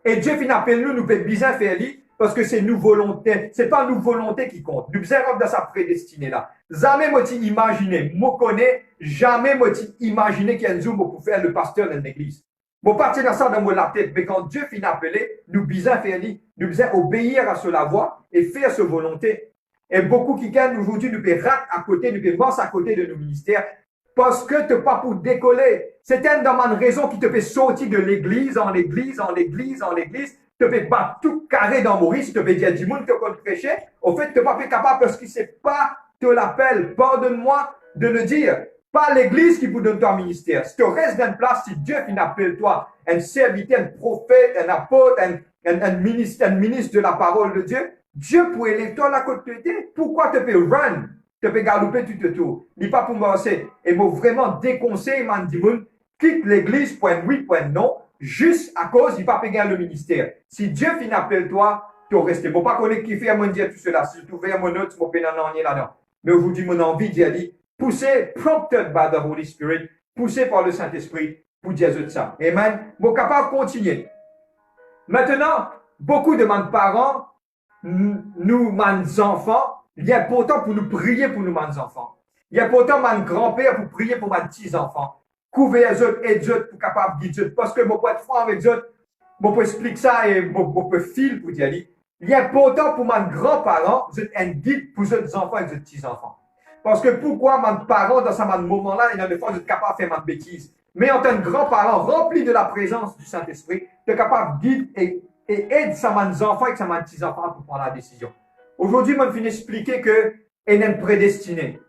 Et Dieu finit appelle nous peut bien faire lui, parce que c'est nous volonté. C'est pas nous volonté qui compte. Nous besoin dans sa prédestinée là. Jamais moi imaginer, moi connais, jamais moi imaginer qu'il y a un jour pour faire le pasteur dans l'église. Moi partir dans ça dans mon la tête, mais quand Dieu finit appeler, nous besoin faire lui, nous besoin obéir à cela voix et faire ce volonté. Et beaucoup qui gagnent aujourd'hui nous peut rater à côté, nous peut mordre à côté de nos ministères. Parce que tu n'es pas pour décoller. C'est une demande raison qui te fait sortir de l'église en église, en église, en église. Tu fait battre tout carré dans Maurice. Tu fait dire du monde que tu prêcher. Au fait, tu n'es pas fait capable parce que c'est pas te l'appel. Pardonne-moi de le dire. Pas l'église qui vous donne ton ministère. Si tu restes dans une place, si Dieu finit appelle toi, un serviteur, un prophète, un apôtre, un ministre de la parole de Dieu, Dieu pour élever toi la côté. Pourquoi tu fais run? Tu peux galoper tout autour. Il n'est pas pour m'avancer. Et moi, vraiment déconseille, man, dit quitte l'église, point oui, point non, juste à cause, il ne va pas gagner le ministère. Si Dieu finit appelle toi, tu restes. Je ne pas connaître qui fait à mon dire tout cela. Si tu ouvres mon autre, je ne peux pas là-dedans. Mais aujourd'hui, mon envie d'y aller, poussé, prompted by the Holy Spirit, poussé par le Saint-Esprit, pour dire ça. Amen. Je suis capable de continuer. Maintenant, beaucoup de mes parents, nous, mes enfants, il est important pour nous prier pour nous, mes enfants. Il est important, mon grand-père, pour prier pour mes petits-enfants. Couvrir les autres, aider les autres, pour capable de guider. Parce que je peux être franc avec les autres, je peux expliquer ça et je peux filer pour dire. Il est important pour mes grands-parents, d'être un guide pour les enfants et les petits-enfants. Parce que pourquoi mes parents, dans ce moment-là, ils ont des fois, sont capables de faire des bêtises. Mais en tant que grands-parents, remplis de la présence du Saint-Esprit, tu es capable de guider et aide mes enfants et mes petits-enfants pour prendre la décision. Aujourd'hui, je vais expliquer que il est prédestiné.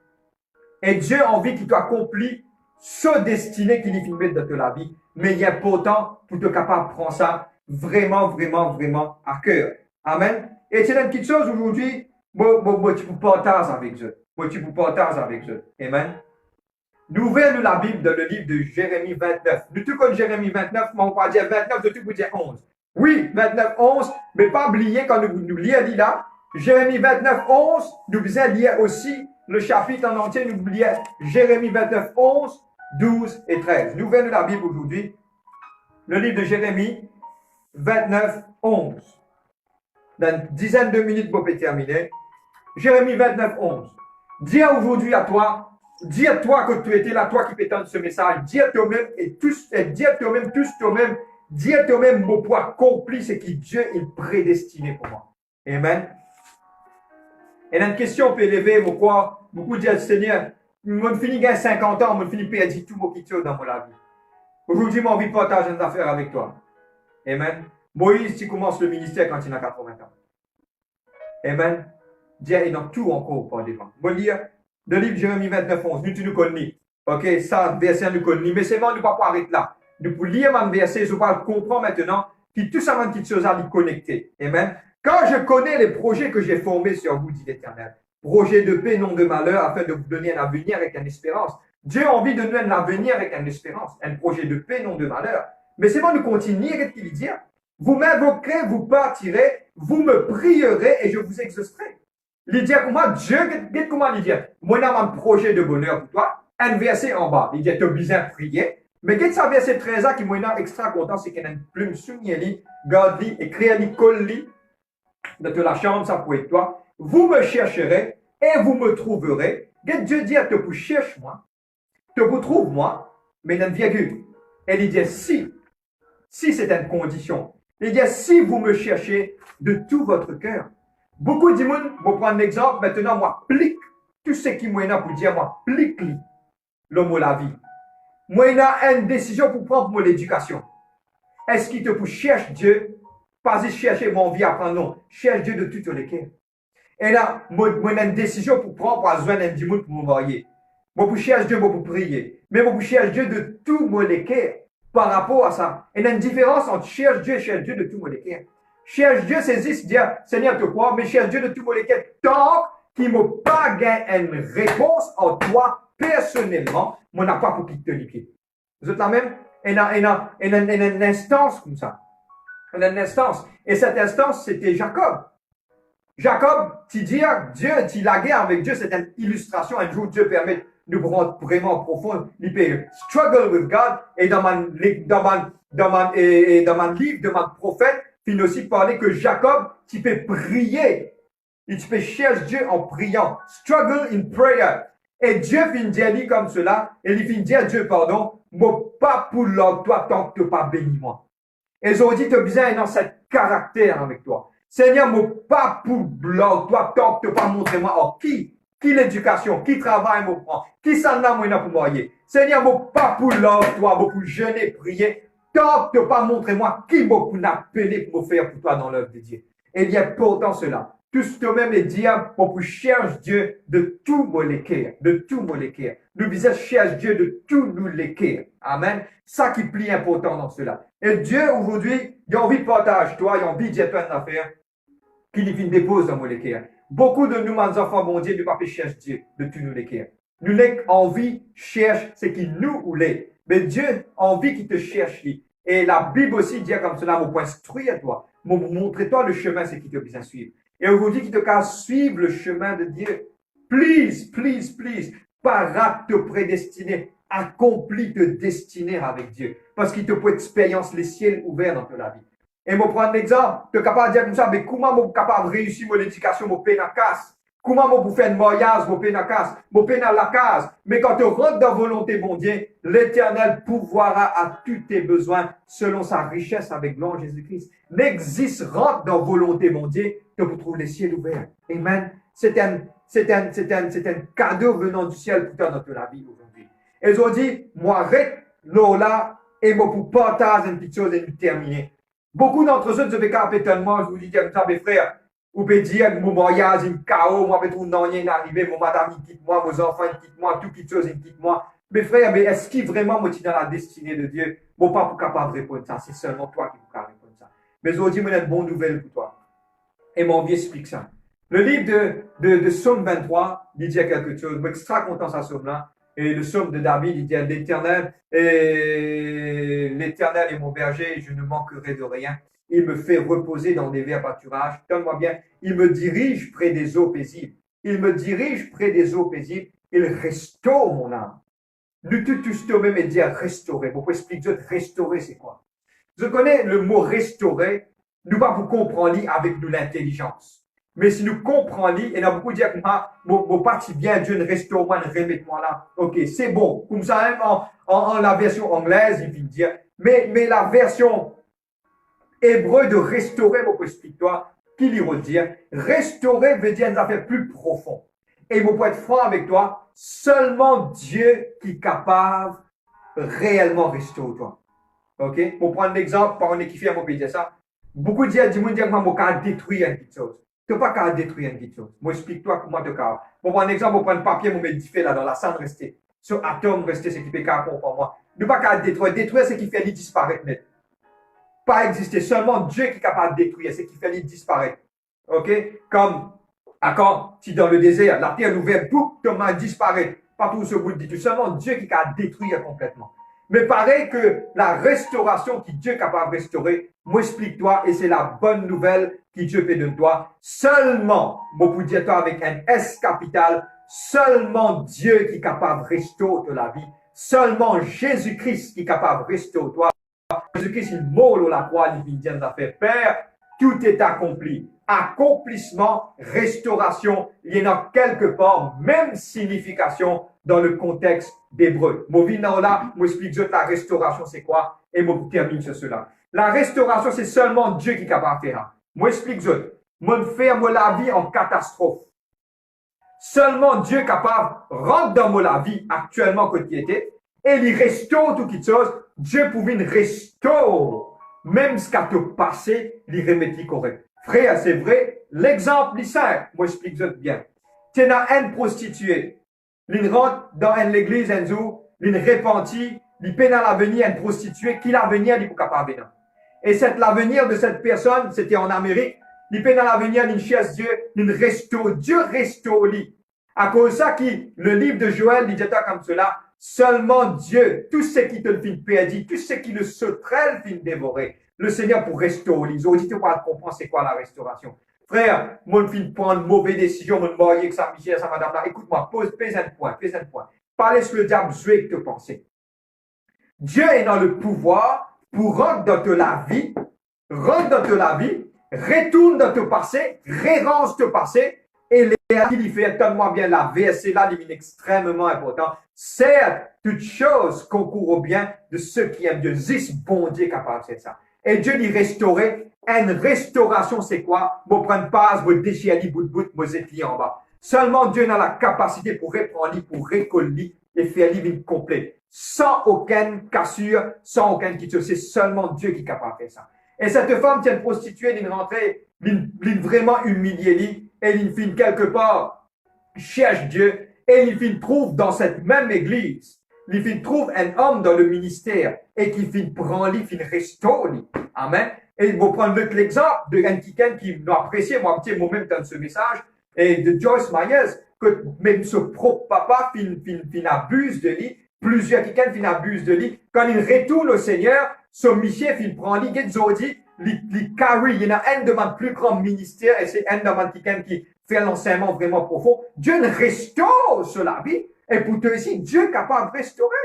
Et Dieu a envie qu'il t'accomplit ce destiné qu'il est filmé dans ta vie. Mais il est important pour te capable de prendre ça vraiment, vraiment, vraiment à cœur. Amen. Et c'est une petite chose aujourd'hui, tu peux partager avec eux. Tu peux partager avec eux. Amen. Nous ouvrons la Bible dans le livre de Jérémie 29. Nous tout comme Jérémie 29, mais on va dire 29, de tout vous dire 11. Oui, 29, 11, mais pas oublier quand nous lisons là, Jérémie 29, 11, nous devons lire aussi le chapitre en entier, nous oublions Jérémie 29, 11, 12 et 13. Nous venons de la Bible aujourd'hui, le livre de Jérémie 29, 11. Dans une dizaine de minutes pour terminer. Jérémie 29, 11. Dis aujourd'hui à toi, dis à toi que tu étais là, toi qui pétonnes ce message, dis à toi-même et tous, dis à toi-même, tous toi-même, dis à toi-même, mon poids accompli, ce qui Dieu est prédestiné pour moi. Amen. Et une question peut élever, pourquoi beaucoup disent, Seigneur, je finis à 50 ans, je finis perdre tout mon qui dans mon vie. Aujourd'hui, j'ai envie de partager une affaire avec toi. Amen. Moïse, tu commences le ministère quand il a 80 ans. Amen. Dieu est dans tout encore pour devant. Je vais lire le livre de Jérémie 29, 11. Nous, tu nous connais. Ok, ça, verset, nous connais. Mais c'est bon, nous ne pouvons pas arrêter là. Nous pouvons lire mon verset, je vais comprendre maintenant que tout ça, une petite chose à nous connecter. Amen. Quand je connais les projets que j'ai formés sur vous, dit l'Éternel, projets de paix, non de malheur, afin de vous donner un avenir avec une espérance. Dieu a envie de nous donner un avenir avec une espérance, un projet de paix, non de malheur. Mais c'est bon, nous continuons, qu'est-ce qu'il dit? Vous m'invoquerez, vous partirez, vous me prierez et je vous exaucerai. Il dit comment Dieu, comment il dit? Moi, j'ai un projet de bonheur pour toi. Un verset en bas, il dit, tu as besoin de prier. Mais qu'est-ce que ça verset 13 qui moi, extra content, c'est qu'il y a une plume soulignée, garde-li, écrit-li, colle-li, de la chambre, ça peut être toi. Vous me chercherez et vous me trouverez. Dieu dit, te vous cherche moi, te vous trouve moi, mais il y a une virgule. Et il dit, si c'est une condition. Il dit, si vous me cherchez de tout votre cœur. Beaucoup de monde, je vais prendre un exemple, maintenant, moi, plique tout ce qui m'a pour dire, moi, plique-li, le mot la vie. Moi, il y a une décision pour prendre pour l'éducation. Est-ce qu'il te pour chercher Dieu? Pas chercher mon vie à prendre, non. Cherche Dieu de tout le cœur. Et là, moi, j'ai une décision pour prendre pour besoin d'un dimanche pour me marier. Moi, pour chercher Dieu, moi, pour prier. Mais moi, pour chercher Dieu de tout mon cœur par rapport à ça. Et il y a une différence entre cherche Dieu et cherche Dieu de tout mon cœur. Cherche Dieu, c'est juste dire, Seigneur, te crois, mais cherche Dieu de tout mon cœur. Tant qu'il ne m'a pas gagné une réponse en toi, personnellement, moi, n'a pas pour qu'il te nique. Vous êtes là même? Il y a une instance comme ça. Il y a une instance. Et cette instance, c'était Jacob. Jacob, tu dis, Dieu, tu la guerre avec Dieu, c'est une illustration. Un jour, Dieu permet de prendre vraiment profond. Il peut struggle with God. Et dans mon livre, de mon prophète, il aussi parler que Jacob, tu peux prier. Et tu peux chercher Dieu en priant. Struggle in prayer. Et Dieu finit dire comme cela. Et il finit dire Dieu, pardon, moi pas pour toi tant que tu n'as pas béni moi. Et ils ont dit, tu as besoin dans ce caractère avec toi. Seigneur, moi pas pour toi tant que tu n'as pas montré moi en qui l'éducation, qui travaille moi prend, qui s'en a moi pour moyen. Seigneur, moi pas pour toi, moi pour jeûner, prier, tant que tu n'as pas montré moi qui m'a pour appeler pour faire pour toi dans l'œuvre de Dieu. Et il y a pourtant cela. Tout ce que même les diables pour chercher Dieu de tout mon cœur, de tout mon cœur. Nous visons chercher Dieu de tout nous les cœurs. Amen. Ça qui est plus important dans cela. Et Dieu aujourd'hui, il a envie de partager toi, il a envie de dire plein d'affaires qu'il y dépose dans mon cœur. Beaucoup de nous, mes enfants, bon Dieu, ne pas chercher Dieu de tout nous les cœurs. Nous l'avons envie, cherche ce qui nous voulait. Mais Dieu a envie qu'il te cherche. Et la Bible aussi dit comme cela, pour instruire toi, pour montrer toi le chemin, c'est qui te besoin suivre. Et aujourd'hui, qui te casse suivre le chemin de Dieu. Please, please, please. Pas rate te prédestiner. Accomplis te destiner avec Dieu. Parce qu'il te peut expérience les ciels ouverts dans ta vie. Et moi, prendre l'exemple. Tu es capable de dire comme ça, mais comment je suis capable de réussir mon éducation, mon peine à casse? Comment je peux faire un mariage, mon peine à casse? Mon peine à la case. Mais quand tu rentres dans la volonté, mon Dieu, l'Éternel pourvoira à tous tes besoins selon sa richesse avec l'ange Jésus-Christ. N'existe, rentre dans la volonté, mon Dieu, que vous trouvez les ciels ouverts. Amen. C'est un cadeau venant du ciel pour toi dans ta vie aujourd'hui. Ils ont dit, moi, arrête là et moi pour partager une petite chose et nous terminer. Beaucoup d'entre eux, je vais caper tellement, je vous dis comme ça, mes frères, vous pouvez dire, mon mariage, il me chaos, moi, je trouve rien arrivé, mon madame, il quitte moi, vos enfants, ils quittent moi, tout petite chose, ils quittent moi. Mes frères, mais est-ce qu'il vraiment me dans la destinée de Dieu? Bon, pas pour capable de répondre ça, c'est seulement toi qui peux répondre ça. Mais aujourd'hui, moi, j'ai une bonne nouvelle pour toi. Et mon vieux explique ça. Le livre de Psaume 23, il dit quelque chose. Je suis extra content ça, Psaume-là. Et le Psaume de David, il dit à l'Éternel est mon berger, je ne manquerai de rien. Il me fait reposer dans des verts pâturages. Donne-moi bien. Il me dirige près des eaux paisibles. Il me dirige près des eaux paisibles. Il restaure mon âme. Nous tous même et dire restaurer. Pourquoi expliquer restaurer, c'est quoi? Je connais le mot restaurer. Nous pas vous comprendre avec nous l'intelligence. Mais si nous comprenons, et nous beaucoup dire que mon parti bien, Dieu ne restaure moi, ne remet moi là. Ok, c'est bon. Comme ça, même en la version anglaise, il vient dire. Mais la version hébreu de restaurer, mon explique-toi, qui lui redire. Restaurer veut dire une affaire plus profonde. Et pour être franc avec toi, seulement Dieu qui est capable réellement restaurer toi. Ok? Pour prendre l'exemple, par un qui fait, on peut dire ça. Beaucoup de gens disent que je peux détruire une petite chose. Tu ne peux pas détruire une petite chose. Moi, explique-toi comment tu peux. Pour prendre un exemple, pour prendre un papier, je mets du fait là dans la salle rester. Ce atome rester, c'est qui peut pour moi. Tu ne peux pas détruire. Détruire, c'est qui fait lui disparaître net. Pas exister. Seulement Dieu qui est capable de détruire, c'est qui fait lui disparaître. Ok? Comme, quand tu es dans le désert, la terre ouverte, boum, ton main disparaît. Pas tout ce bout de dit. Seulement Dieu qui est capable de détruire complètement. Mais pareil que la restauration qui Dieu est capable de restaurer, moi explique-toi, et c'est la bonne nouvelle que Dieu fait de toi. Seulement, moi pour dire toi avec un S capital, seulement Dieu qui est capable de restaurer la vie. Seulement Jésus-Christ qui est capable de restaurer toi. Jésus-Christ, il mort la croix, il vient de faire Père, tout est accompli. Accomplissement, restauration, il y en a quelque part, même signification dans le contexte d'hébreu. Moi, là, moi, explique la restauration, c'est quoi, et moi, termine sur cela. La restauration, c'est seulement Dieu qui est capable de faire. Moi, explique moi, ferme la vie en catastrophe. Seulement Dieu est capable de rentrer dans la vie actuellement que tu étais, et il restaure tout quelque chose. Dieu pouvait restaurer, même ce qui a passé, il remettre correct. Frère, c'est vrai, l'exemple est simple. Moi, explique bien. Tu as une prostituée. Il rentre dans l'église, il repentit, il peine à l'avenir, une prostituée, qui l'avenir, il est capable de. Et l'avenir de cette personne, c'était en Amérique, il peine à l'avenir, il cherche Dieu, il restaure, Dieu restaure lui. À cause de ça, le livre de Joël, il dit comme cela, seulement Dieu, tout ce qui te le fait perdre, tout ce qui le sautera, le fait dévorer. Le Seigneur pour restaurer. Les auditeurs pour comprendre c'est quoi la restauration. Frère, mon fils prend une mauvaise décision, mon marié avec sa Michel, sa madame là. Écoute-moi, pèse un point. Parlez ce que le diable veut que te penser. Dieu est dans le pouvoir pour rentrer dans la vie, retourne dans ton passé, rérange ton passé, et il fait, donne-moi bien la verset là, il est extrêmement important. Certes, toute chose concourt au bien de ceux qui aiment Dieu. C'est bon Dieu capable de faire ça. Et Dieu dit restaurer. Une restauration, c'est quoi? Vous prenez pas, vous déchirez bout de bout, vous êtes en bas. Seulement Dieu a la capacité pour reprendre, pour récoller et faire l'ivine complet. Sans aucune cassure, sans aucune quitte. C'est seulement Dieu qui est capable de faire ça. Et cette femme, qui est une prostituée, d'une rentrée, d'une vraiment humiliée, et il finit quelque part, cherche Dieu, et il trouve dans cette même église, il trouve un homme dans le ministère, et qui finit prendre, il restaure. Amen. Et il va prendre l'exemple de quelqu'un qui m'a apprécié, moi-même dans ce message, et de Joyce Myers, que même ce propre papa fin abuse de lui, plusieurs quelqu'un fin abuse de lui. Quand il retourne au Seigneur, ce monsieur fin prend lui, il carry, il y en a un demande plus grand ministère, et c'est un demande quelqu'un qui fait l'enseignement vraiment profond. Dieu restaure cela vie, et pour toi aussi, Dieu est capable de restaurer.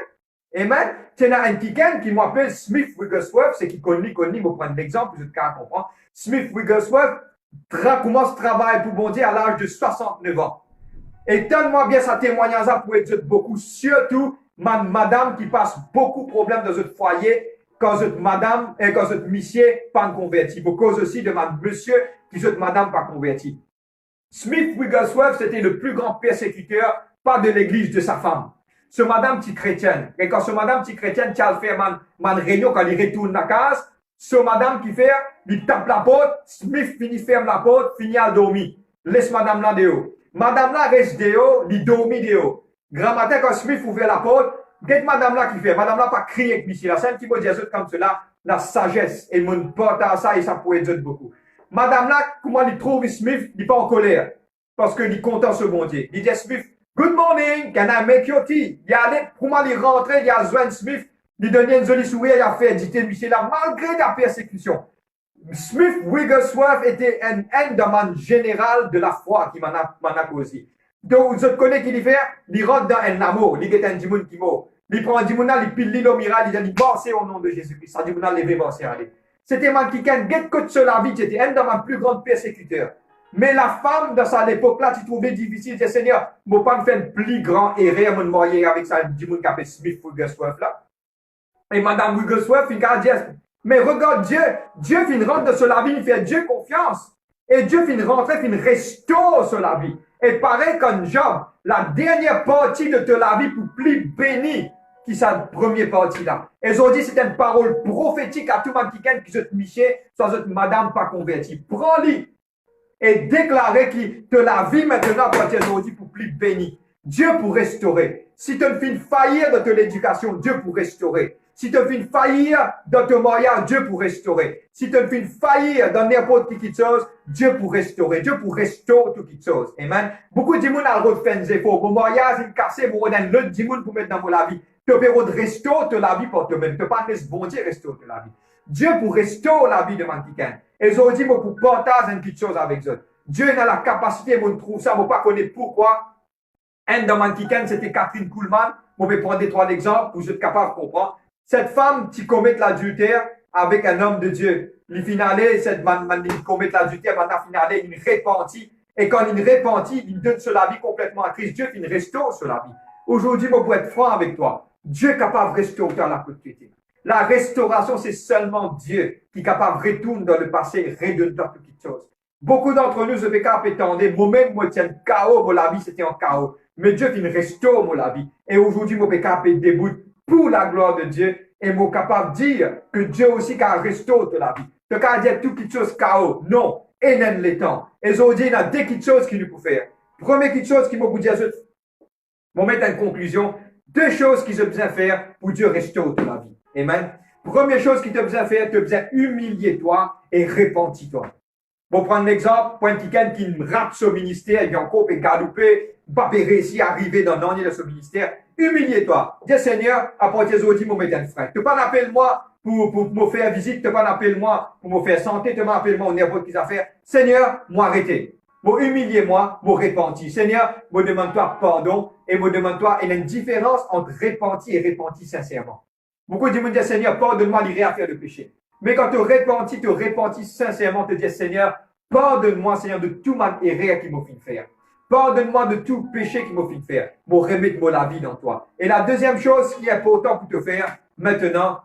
Amen. Tu as un quelqu'un qui m'appelle Smith Wigglesworth, c'est qui connaît, je prendre l'exemple, je te comprends. Smith Wigglesworth commence à travailler pour bon Dieu à l'âge de 69 ans. Et donne-moi bien sa témoignage pour être beaucoup, surtout madame qui passe beaucoup de problèmes dans votre foyer, quand votre madame et quand votre monsieur pas converti. Pour cause aussi de ma monsieur qui votre madame pas converti. Smith Wigglesworth, c'était le plus grand persécuteur, pas de l'église, de sa femme. Ce madame petit chrétienne. Et quand ce madame petit chrétienne, qui a fait man réunion, quand il retourne dans la case, ce madame qui fait, il tape la porte, Smith finit ferme la porte, finit à dormir. Laisse madame là dehors. Madame là reste dehors, il dormit dehors. Grand matin, quand Smith ouvre la porte, qu'est-ce madame là qui fait? Madame là pas crier avec monsieur là. C'est un petit peu dire comme cela, la sagesse. Et mon porte à ça, et ça pourrait dire beaucoup. Madame là, comment il trouve Smith, il n'est pas en colère. Parce qu'il est content ce bon Dieu. Il dit Smith, good morning, can I make your tea? Il a allé, comment il rentrait, il a joint Smith, il donnait une jolie sourire, il a fait éditer monsieur là, malgré la persécution. Smith Wigglesworth était un demande général de la foi qui m'en a causé. Donc, vous connaissez qu'il y fait, il rentre dans un amour, il est un dimoun qui mort. Il prend un dimoun, il pile l'île au miracle, il dit, pensez au nom de Jésus-Christ. Un dimoun, il veut penser à aller. C'était un qui get que de la vie, c'était un de mes plus grands persécuteurs. Mais la femme, dans cette époque-là, tu trouvais difficile, disait, Seigneur, je ne pas me faire un plus grand erreur, me marier avec ça, du monde qui appelle Smith Wigglesworth là. Et Madame Wigglesworth, il a dit, mais regarde Dieu finit rentrer sur la vie, il fait Dieu confiance. Et Dieu finit rentrer, finit restaure sur la vie. Et pareil comme Job, la dernière partie de ta vie pour plus béni qui sa première partie là. Et aujourd'hui, c'est une parole prophétique à tout le monde qui se miché, soit cette madame pas convertie. Prends-le et déclarez que la vie maintenant à partir d'aujourd'hui pour plus béni. Dieu pour restaurer. Si tu fais faillir dans ton éducation, Dieu pour restaurer. Si tu fais faillir dans ton mariage, Dieu pour restaurer. Si tu fais faillir dans n'importe quelle chose, Dieu pour restaurer. Dieu pour restaurer toute chose. Amen. Beaucoup de gens ont le fait des efforts. Mon mariage est cassé, mon redonne l'autre du monde pour mettre dans la vie. Tu peux restaurer la vie pour toi-même. Tu ne peux pas laisser bon Dieu restaurer la vie. Dieu pour restaurer la vie de quelqu'un. Et aujourd'hui, moi, pour partager une petite chose avec eux. Dieu a la capacité, moi, je trouve ça, moi, pas connaître pourquoi. Un dans Mantiken, c'était Catherine Kuhlman. Moi, je vais prendre 3 exemples pour être capable de comprendre. Cette femme qui commet l'adultère avec un homme de Dieu. Il finalait, cette qui commet l'adultère, maintenant finalait, il repentit. Et quand il repentit, il donne sur la vie complètement à Christ. Dieu, il restaure sur la vie. Aujourd'hui, moi, pour être franc avec toi, Dieu est capable de restaurer la côté. La restauration, c'est seulement Dieu qui est capable de retourner dans le passé et redonner toute chose. Beaucoup d'entre nous, je vais attendre, moi-même, moi, tiens, chaos, la vie, c'était en chaos. Mais Dieu, il restaure la vie. Et aujourd'hui, moi, je vais capable debout pour la gloire de Dieu. Et moi, capable de dire que Dieu aussi, qui restaure la vie. Tu peux dire toute chose chaos. Non. Et non, les temps. Et aujourd'hui, il y a 2 petites choses qu'il nous peut faire. Première petite chose qu'il m'a vous dire, je vais mettre en conclusion. 2 choses qu'il a besoin de faire pour Dieu restaure la vie. Amen. Première chose qu'il a besoin de faire, tu as besoin d'humilier toi et repentis-toi. Bon, prendre l'exemple, pour un quelqu'un qui rate son ministère, et bien encore, et galoper, pas réussir à arriver dans l'année de ce ministère, humilie-toi. Dis Seigneur, à partir d'aujourd'hui, je vais mettre un frère. Tu pas appeler moi pour me faire visite, tu pas appeler moi pour me faire santé, tu pas appeler moi n'importe quelle affaire. Seigneur, moi arrêtez. Moi humiliez-moi, moi repentis. Seigneur, moi demande-toi pardon, et moi demande-toi, il y a une différence entre repenti et repenti sincèrement. Beaucoup de gens disent, Seigneur, pardonne-moi les réaffaires de péché. Mais quand tu repentis sincèrement, te dis, Seigneur, pardonne-moi, Seigneur, de tout ma erreur qui m'a fait faire. Pardonne-moi de tout péché qui m'a fait faire. Pour remettre la vie dans toi. Et la deuxième chose qui est importante pour te faire, maintenant,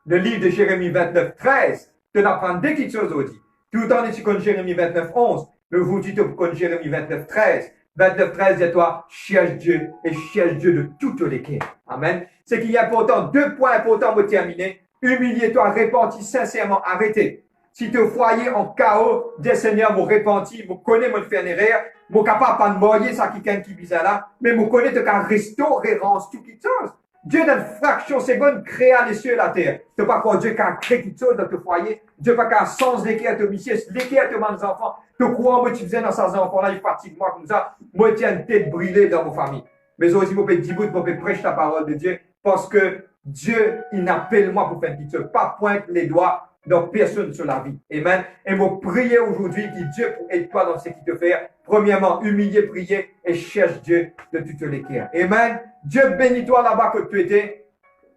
le livre de Jérémie 29, 13, te l'apprendre dès quelque chose aujourd'hui. Tout le temps, tu connais Jérémie 29, 11. Mais vous, tu te connais Jérémie 29, 13. 29, 13, dis-toi, cherche Dieu et cherche Dieu de toutes les cœurs. Amen. C'est qu'il est important, 2 points importants pour terminer. Humiliez-toi, repentis sincèrement, arrêtez. Si tu foyer en chaos, dis Seigneur, mon repenti, mon connais, mon faire une erreur, mon capable pas de mourir, ça quelqu'un qui bizarre là, mais mon connais te qu'à restaurer, rance tout quelque chose. Dieu dans une fraction seconde créa les cieux et la terre. Tu pas quoi Dieu qui a créé quelque chose dans ton foyer. Dieu pas qu'à sens l'équerre de monsieur, l'équerre de mes enfants. Tu crois, moi, tu faisais dans ces enfants-là, ils fatiguent moi comme ça. Moi, tiens une tête brûlée dans mon famille. Mais aussi, moi, je peux dire, je peux prêcher la parole de Dieu parce que Dieu, il n'appelle moi pour faire quelque chose. Pas pointe les doigts dans personne sur la vie. Amen. Et moi, prier aujourd'hui que Dieu pour aider toi dans ce qu'il te fait. Premièrement, humilier, prier et cherche Dieu de toutes les cœurs. Amen. Dieu bénit toi là-bas que tu étais.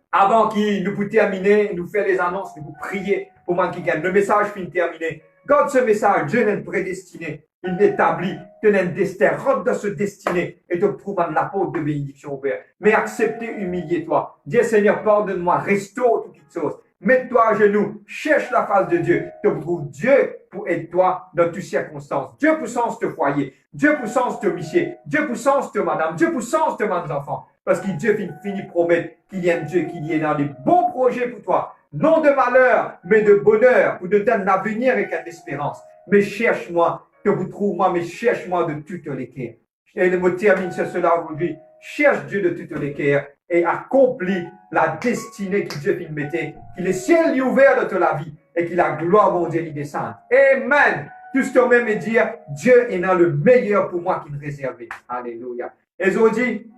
Avant qu'il nous puisse terminer, nous faire les annonces, nous prier pour moi qui gagne. Le message finit terminé. Garde ce message, Dieu n'est prédestiné. Il établit, tu as un destin, rentre dans ce destiné et te trouve en la porte de bénédiction au Père. Mais acceptez, humiliez-toi. Dis Seigneur, pardonne-moi, restaure toutes choses. Mets-toi à genoux, cherche la face de Dieu. Tu trouves Dieu pour aider toi dans toutes circonstances. Dieu pour sens te foyer. Dieu pour sens te missier. Dieu pour sens te madame. Dieu pour sens te mes enfants. Parce que Dieu finit promettre qu'il y a un Dieu qui est dans les bons projets pour toi. Non de malheur, mais de bonheur, pour te donner l'avenir avec une espérance. Mais cherche-moi, que vous trouvez moi, mais cherche-moi de toutes les cœurs. Et le mot termine sur cela aujourd'hui. Cherche Dieu de toutes les cœurs et accomplis la destinée que Dieu mettait, qu'il est ciel ouvert de toute la vie et qu'il a gloire mon Dieu lui descende. Amen. Tout ce que même est dire, Dieu est dans le meilleur pour moi qu'il réservé. Alléluia. Et aujourd'hui,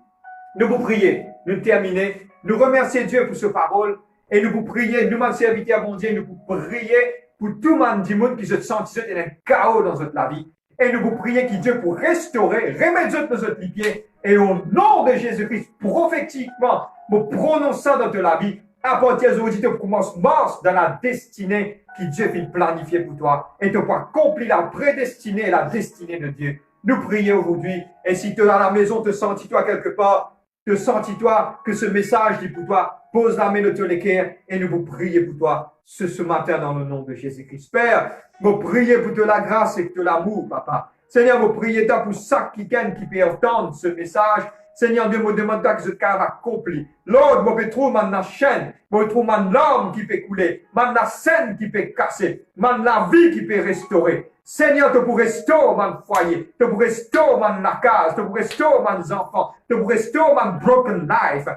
nous vous prions, nous terminer, nous remercier Dieu pour ce parole et nous vous prier, nous, mon serviteur, mon Dieu, nous vous prier pour tout le monde du monde qui se sent dans un chaos dans notre vie. Et nous vous prions que Dieu pour restaurer, remettre notre pied. Et au nom de Jésus-Christ, prophétiquement, nous prononçons dans la vie À partir d'aujourd'hui, tu commences dans la destinée que Dieu fait planifier pour toi. Et tu peux accomplir la prédestinée et la destinée de Dieu. Nous prions aujourd'hui. Et si tu es dans la maison, te sens-toi quelque part, te sens-toi que ce message dit pour toi, pose la main de ton cœur et nous vous prions pour toi ce matin dans le nom de Jésus-Christ. Père, nous prions pour de la grâce et de l'amour, papa. Seigneur, nous prions pour chaque qui peut entendre ce message. Seigneur Dieu, me demande que ce car accompli. Lord, je trouve ma chaîne, je trouve ma larme qui peut couler, ma scène qui peut casser, la vie qui peut restaurer. Seigneur, tu peux restaurer mon foyer, tu peux restaurer ma case, tu peux restaurer mes enfants, tu peux restaurer mon broken life.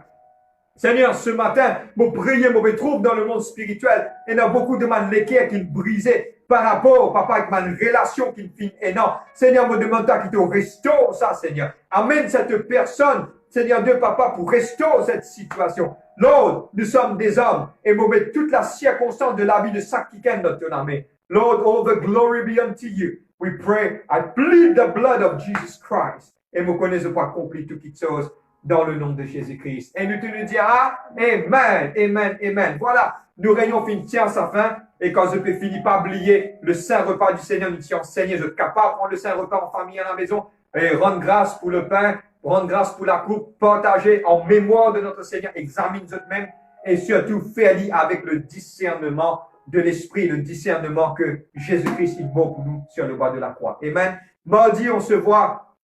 Seigneur, ce matin, je prie, je me trouve dans le monde spirituel et il y a beaucoup de mon l'équerre qui est brisé par rapport, papa, avec ma relation qui est énorme. Seigneur, me demande qu'il te restaure ça, Seigneur. Amène cette personne, Seigneur Dieu, papa, pour restaurer cette situation. Lord, nous sommes des hommes et nous mettons toute la circonstance de la vie de chaque quelqu'un dans ton armée. Lord, all the glory be unto you. We pray, I plead the blood of Jesus Christ. Et nous connaissons pour accomplir toutes les choses dans le nom de Jésus-Christ. Et nous te le dirons, Amen, Amen, Amen. Voilà, nous réunions fin tiens sa fin. Et quand je peux finir par oublier le saint repas du Seigneur, nous disons, Seigneur, je suis capable de prendre le saint repas en famille à la maison et rendre grâce pour le pain, rendre grâce pour la coupe, partager en mémoire de notre Seigneur, examine nous-mêmes et surtout faire-le avec le discernement de l'esprit, le discernement que Jésus-Christ est mort pour nous sur le bois de la croix. Amen. Mardi, on se voit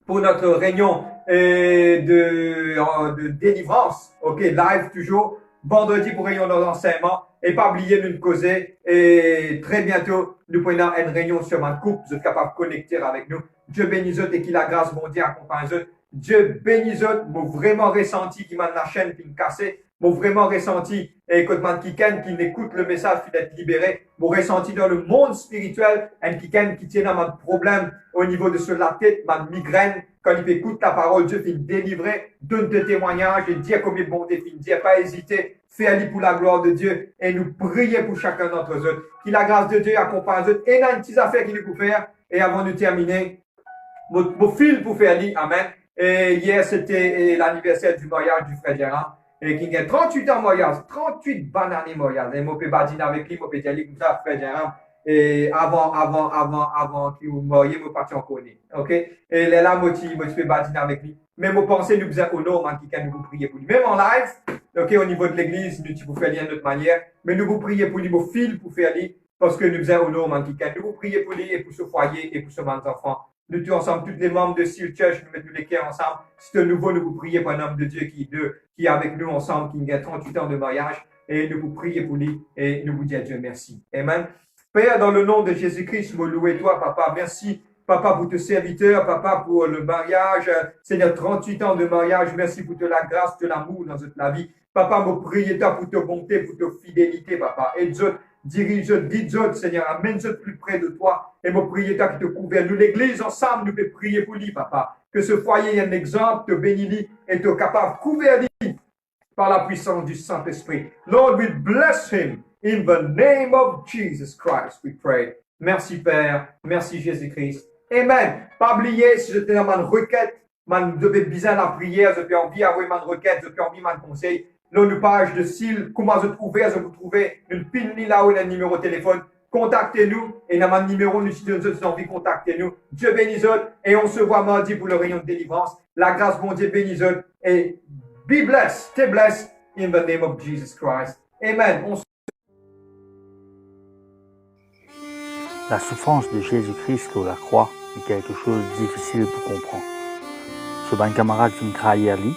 pour notre réunion de délivrance. OK, live toujours. Vendredi pour réunion d'enseignement. Et pas oublier de nous causer. Et très bientôt, nous prenons une réunion sur ma coupe. Vous êtes capable de connecter avec nous. Dieu bénisse eux et qu'il la grâce mondiale accompagne eux. Dieu bénisse eux. Moi vraiment ressenti qui m'a la chaîne qui me cassé. Moi vraiment ressenti. Et quand man qui n'écoute le message qui d'être libéré. Moi ressenti dans le monde spirituel. Un qui tient dans mon problème au niveau de sur la tête, ma migraine. Quand il écoute ta parole, Dieu finit délivrer, donne tes témoignages et dis combien de bon défi, dis pas hésiter, fais-le pour la gloire de Dieu et nous prions pour chacun d'entre eux. Que la grâce de Dieu accompagne eux et dans une petite affaire qu'il nous peut faire. Et avant de terminer, mon fil pour faire lui, amen. Et hier, c'était l'anniversaire du mariage du frère Gérard. Et qui a 38 ans de mariage, 38 bonnes années de mariage. Et moi, je peux badiner avec lui, moi, je peux dire comme ça, frère Gérard. Et avant qu'il vous mariez, moi, parti en connaît. OK? Et là, moi, je peux badiner avec lui. Mais moi, pensez, nous faisons honneur, man, qui nous vous prier pour lui. Même en live, OK, au niveau de l'église, nous, vous faire lien de notre manière. Mais nous vous prier pour lui, vos fils pour faire lui. Parce que nous faisons honneur, man, qui nous vous prier pour lui et pour ce foyer et pour ce enfants. Nous tous ensemble, tous les membres de Seal Church, nous mettons les cœurs ensemble. C'est de nouveau, nous vous prions pour un homme de Dieu qui est avec nous ensemble, qui a 38 ans de mariage. Et nous vous prions pour lui et nous vous disons à Dieu merci. Amen. Père, dans le nom de Jésus-Christ, me louer toi, papa. Merci, papa, pour tes serviteurs, papa, pour le mariage. Seigneur, 38 ans de mariage. Merci pour la grâce, de l'amour dans notre vie. Papa, me prier toi pour ta bonté, pour ta fidélité, papa. Aide-nous, dirige-nous, guide-nous, Seigneur. Amène-nous plus près de toi. Et me prier toi qui te couvre. Nous, l'église, ensemble, nous pouvons prier pour lui, papa. Que ce foyer ait un exemple, te bénis et te capable de couvrir lui par la puissance du Saint-Esprit. Lord, we bless him. In the name of Jesus Christ, we pray. Merci Père, merci Jésus-Christ. Amen. Pas oublier, si j'étais dans ma requête, je devais bien la prière, je peux envie d'avoir ma requête, je peux envie ma conseil. Là, une page de style, comment je vous trouvez, une pin là où il y a un numéro de téléphone. Contactez-nous et dans mon numéro, nous si vous avez envie, contactez-nous. Dieu bénisse et on se voit mardi pour le réunion de délivrance. La grâce, bon Dieu bénisse et be blessed, stay blessed in the name of Jesus Christ. Amen. La souffrance de Jésus-Christ sur la croix est quelque chose de difficile pour comprendre. Ce bon camarade fin trahir lui,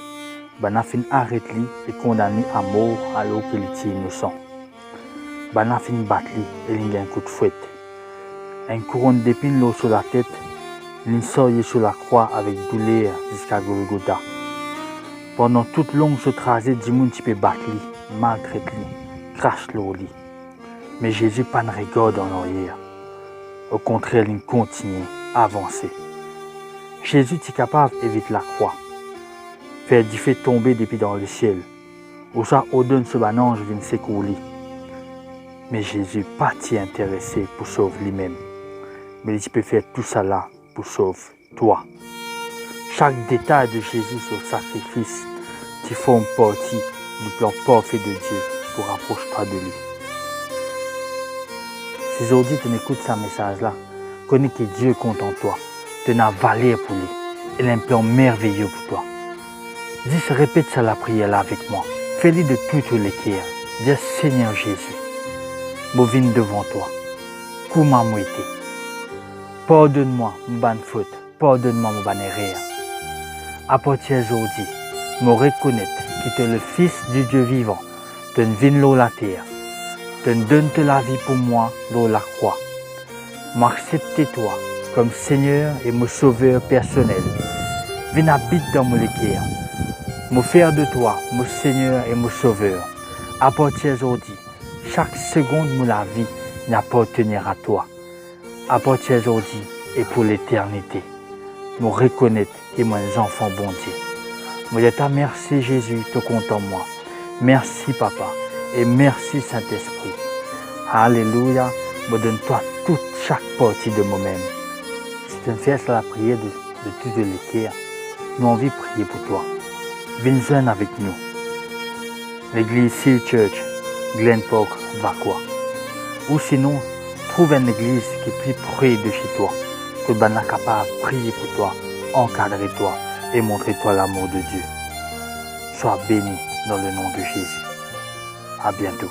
ben a fin arrêter lui et condamné à mort alors qu'il était innocent. Ben a fin battre lui et il a un coup de fouette. Un couronne d'épines l'eau sur la tête, il sortait sur la croix avec douleur jusqu'à Golgotha. Pendant toute longue ce trajet, du monde peut battre lui, maltraiter lui, crache l'eau lui. Mais Jésus pas de regard en arrière. Au contraire, il continue à avancer. Jésus est capable d'éviter la croix, faire du fait tomber depuis dans le ciel, ou ça au-delà de ce ange vient secourir. Mais Jésus n'est pas intéressé pour sauver lui-même, mais il peut faire tout ça là pour sauver toi. Chaque détail de Jésus sur le sacrifice qui forme partie du plan parfait de Dieu. pour rapprocher-toi de lui. Si aujourd'hui tu écoutes ce message-là, connais que Dieu compte en toi, tu as valeur pour lui, il a un plan merveilleux pour toi. Dis, répète ça la prière là avec moi. Fais-le de tout le cœur. Dis, Seigneur Jésus, je viens devant toi. Comment moi été? Pardonne-moi mon bonne faute, pardonne-moi mon bonne erreur. À partir d'aujourd'hui, je reconnais que tu es le Fils du Dieu vivant, tu viens sur la terre, tu donnes la vie pour moi sur la croix. M'accepte toi comme Seigneur et mon sauveur personnel. Viens habiter dans mon cœur. Me faire de toi, mon Seigneur et mon Sauveur. À partir d'aujourd'hui, chaque seconde de ma vie n'appartiendra à toi. À partir d'aujourd'hui et pour l'éternité, me reconnaître que moi un enfant bon Dieu. Je te remercie Jésus, tu comptes en moi. Merci Papa et merci Saint-Esprit. Alléluia, me donne toi chaque partie de moi-même. Si tu me fais la prière de tout le cœur, nous envie de prier pour toi. Viens joindre avec nous. L'église Seal Church, Glen Park, Vacois. Ou sinon, trouve une église qui est plus près de chez toi, que tu es capable de prier pour toi, encadrer toi et montrer toi l'amour de Dieu. Sois béni dans le nom de Jésus. À bientôt.